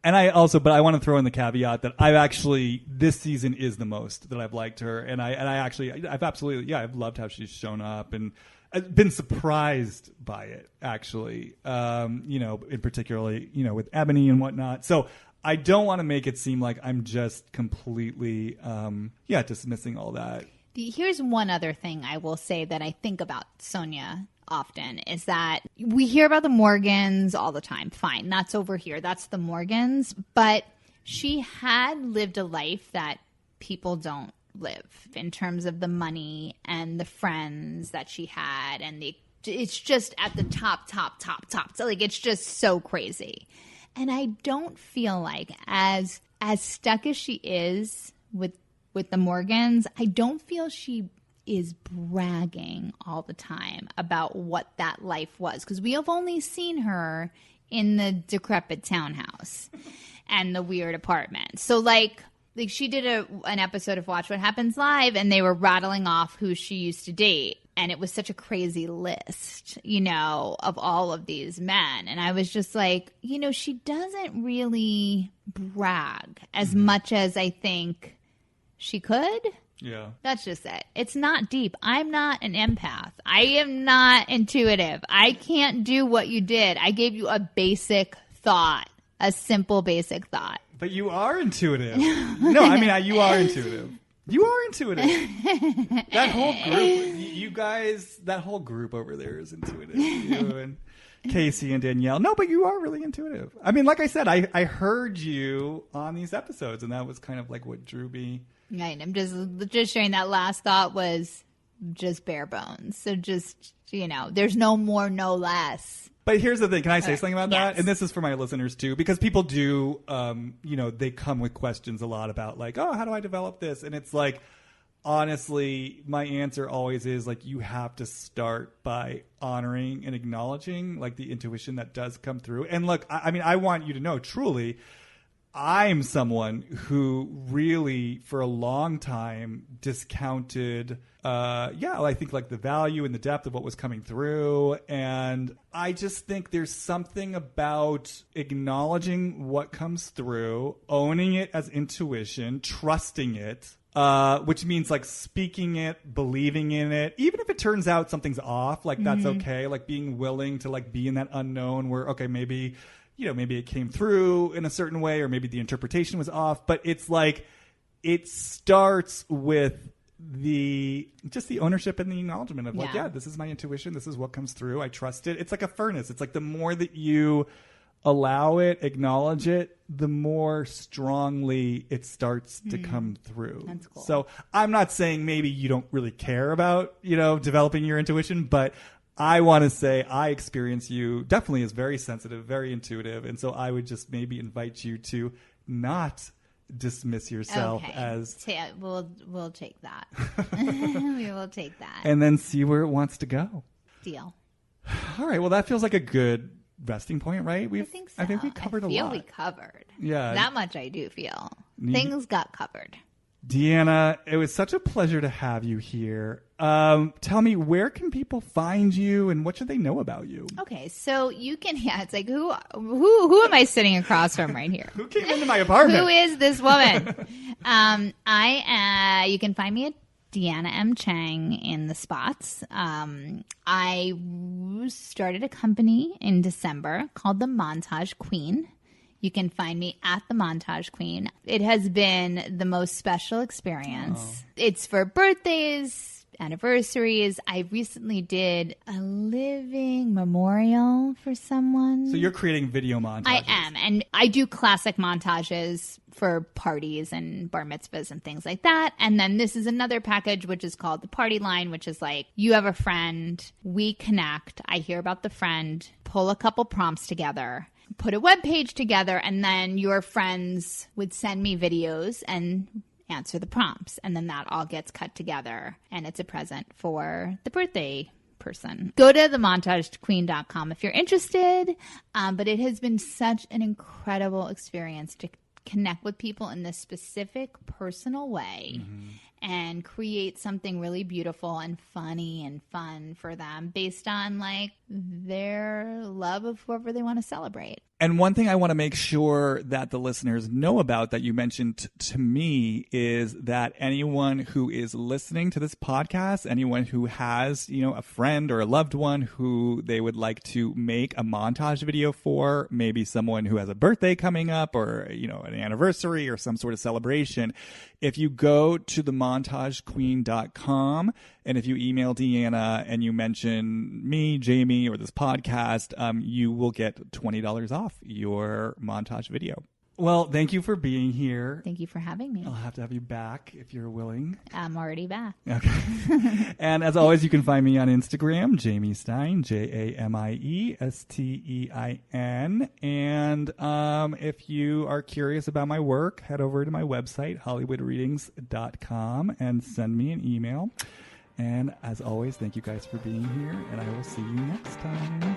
E: And I want to throw in the caveat that this season is the most that I've liked her. And I've loved how she's shown up, and I've been surprised by it, actually, you know, in particularly, you know, with Ebony and whatnot. So I don't want to make it seem like I'm just completely, dismissing all that.
F: Here's one other thing I will say that I think about Sonja often, is that we hear about the Morgans all the time. Fine, that's over here. That's the Morgans. But she had lived a life that people don't live, in terms of the money and the friends that she had, and it's just at the top. So like, it's just so crazy. And I don't feel like, as stuck as she is with the Morgans, I don't feel she is bragging all the time about what that life was, because we have only seen her in the decrepit townhouse and the weird apartment. So like she did an episode of Watch What Happens Live, and they were rattling off who she used to date, and it was such a crazy list, you know, of all of these men. And I was just like, you know, she doesn't really brag as much as I think she could.
E: Yeah. That's
F: just it. It's not deep. I'm not an empath. I am not intuitive. I can't do what you did. I gave you a basic thought, a simple basic thought.
E: But you are intuitive. No, I mean, you are intuitive. You are intuitive. That whole group, you guys, that whole group over there is intuitive. You and Casey and Danielle. No, but you are really intuitive. I mean, like I said, I heard you on these episodes, and that was kind of like what drew me.
F: Right. I'm just sharing that last thought was just bare bones. So just, you know, there's no more, no less.
E: But here's the thing. Can I say something about that?
F: Yes.
E: And this is for my listeners too, because people do, you know, they come with questions a lot about like, oh, how do I develop this? And it's like, honestly, my answer always is like, you have to start by honoring and acknowledging like the intuition that does come through. And look, I mean, I want you to know truly, I'm someone who really, for a long time, discounted, I think like the value and the depth of what was coming through. And I just think there's something about acknowledging what comes through, owning it as intuition, trusting it, which means like speaking it, believing in it, even if it turns out something's off, like that's okay. Like being willing to like be in that unknown where, okay, maybe, you know, maybe it came through in a certain way, or maybe the interpretation was off, but it's like, it starts with the ownership and the acknowledgement of like, yeah, this is my intuition. This is what comes through. I trust it. It's like a furnace. It's like the more that you allow it, acknowledge it, the more strongly it starts to come through.
F: That's cool.
E: So I'm not saying maybe you don't really care about, you know, developing your intuition, but I want to say I experience you definitely as very sensitive, very intuitive. And so I would just maybe invite you to not dismiss yourself as...
F: We'll take that. We will take that.
E: And then see where it wants to go.
F: Deal.
E: All right. Well, that feels like a good resting point, right?
F: I think so.
E: I think we covered a lot.
F: We covered.
E: Yeah.
F: That much I do feel. Things got covered.
E: Deanna, it was such a pleasure to have you here. Tell me, where can people find you and what should they know about you?
F: Okay, so you can, it's like, who am I sitting across from right here?
E: Who came into my apartment?
F: Who is this woman? You can find me at Deanna M. Cheng in the spots. I started a company in December called the Montage Queen. You can find me at the Montage Queen. It has been the most special experience. Oh. It's for birthdays, anniversaries. I recently did a living memorial for someone.
E: So you're creating video montages.
F: I am. And I do classic montages for parties and bar mitzvahs and things like that. And then this is another package, which is called the party line, which is like, you have a friend, we connect, I hear about the friend, pull a couple prompts together, put a web page together, and then your friends would send me videos and answer the prompts. And then that all gets cut together, and it's a present for the birthday person. Go to themontagequeen.com if you're interested. But it has been such an incredible experience to connect with people in this specific personal way and create something really beautiful and funny and fun for them based on like their love of whoever they want to celebrate.
E: And one thing I want to make sure that the listeners know about that you mentioned to me is that anyone who is listening to this podcast, anyone who has, a friend or a loved one who they would like to make a montage video for, maybe someone who has a birthday coming up or, an anniversary or some sort of celebration, if you go to themontagequeen.com and if you email Deanna and you mention me, Jamie, or this podcast, you will get $20 off your montage video. Well, thank you for being here.
F: Thank you for having me.
E: I'll have to have you back if you're willing.
F: I'm already back.
E: Okay. And as always, you can find me on Instagram, Jamie Stein, JamieStein. And if you are curious about my work, head over to my website, HollywoodReadings.com, and send me an email. And as always, thank you guys for being here, and I will see you next time.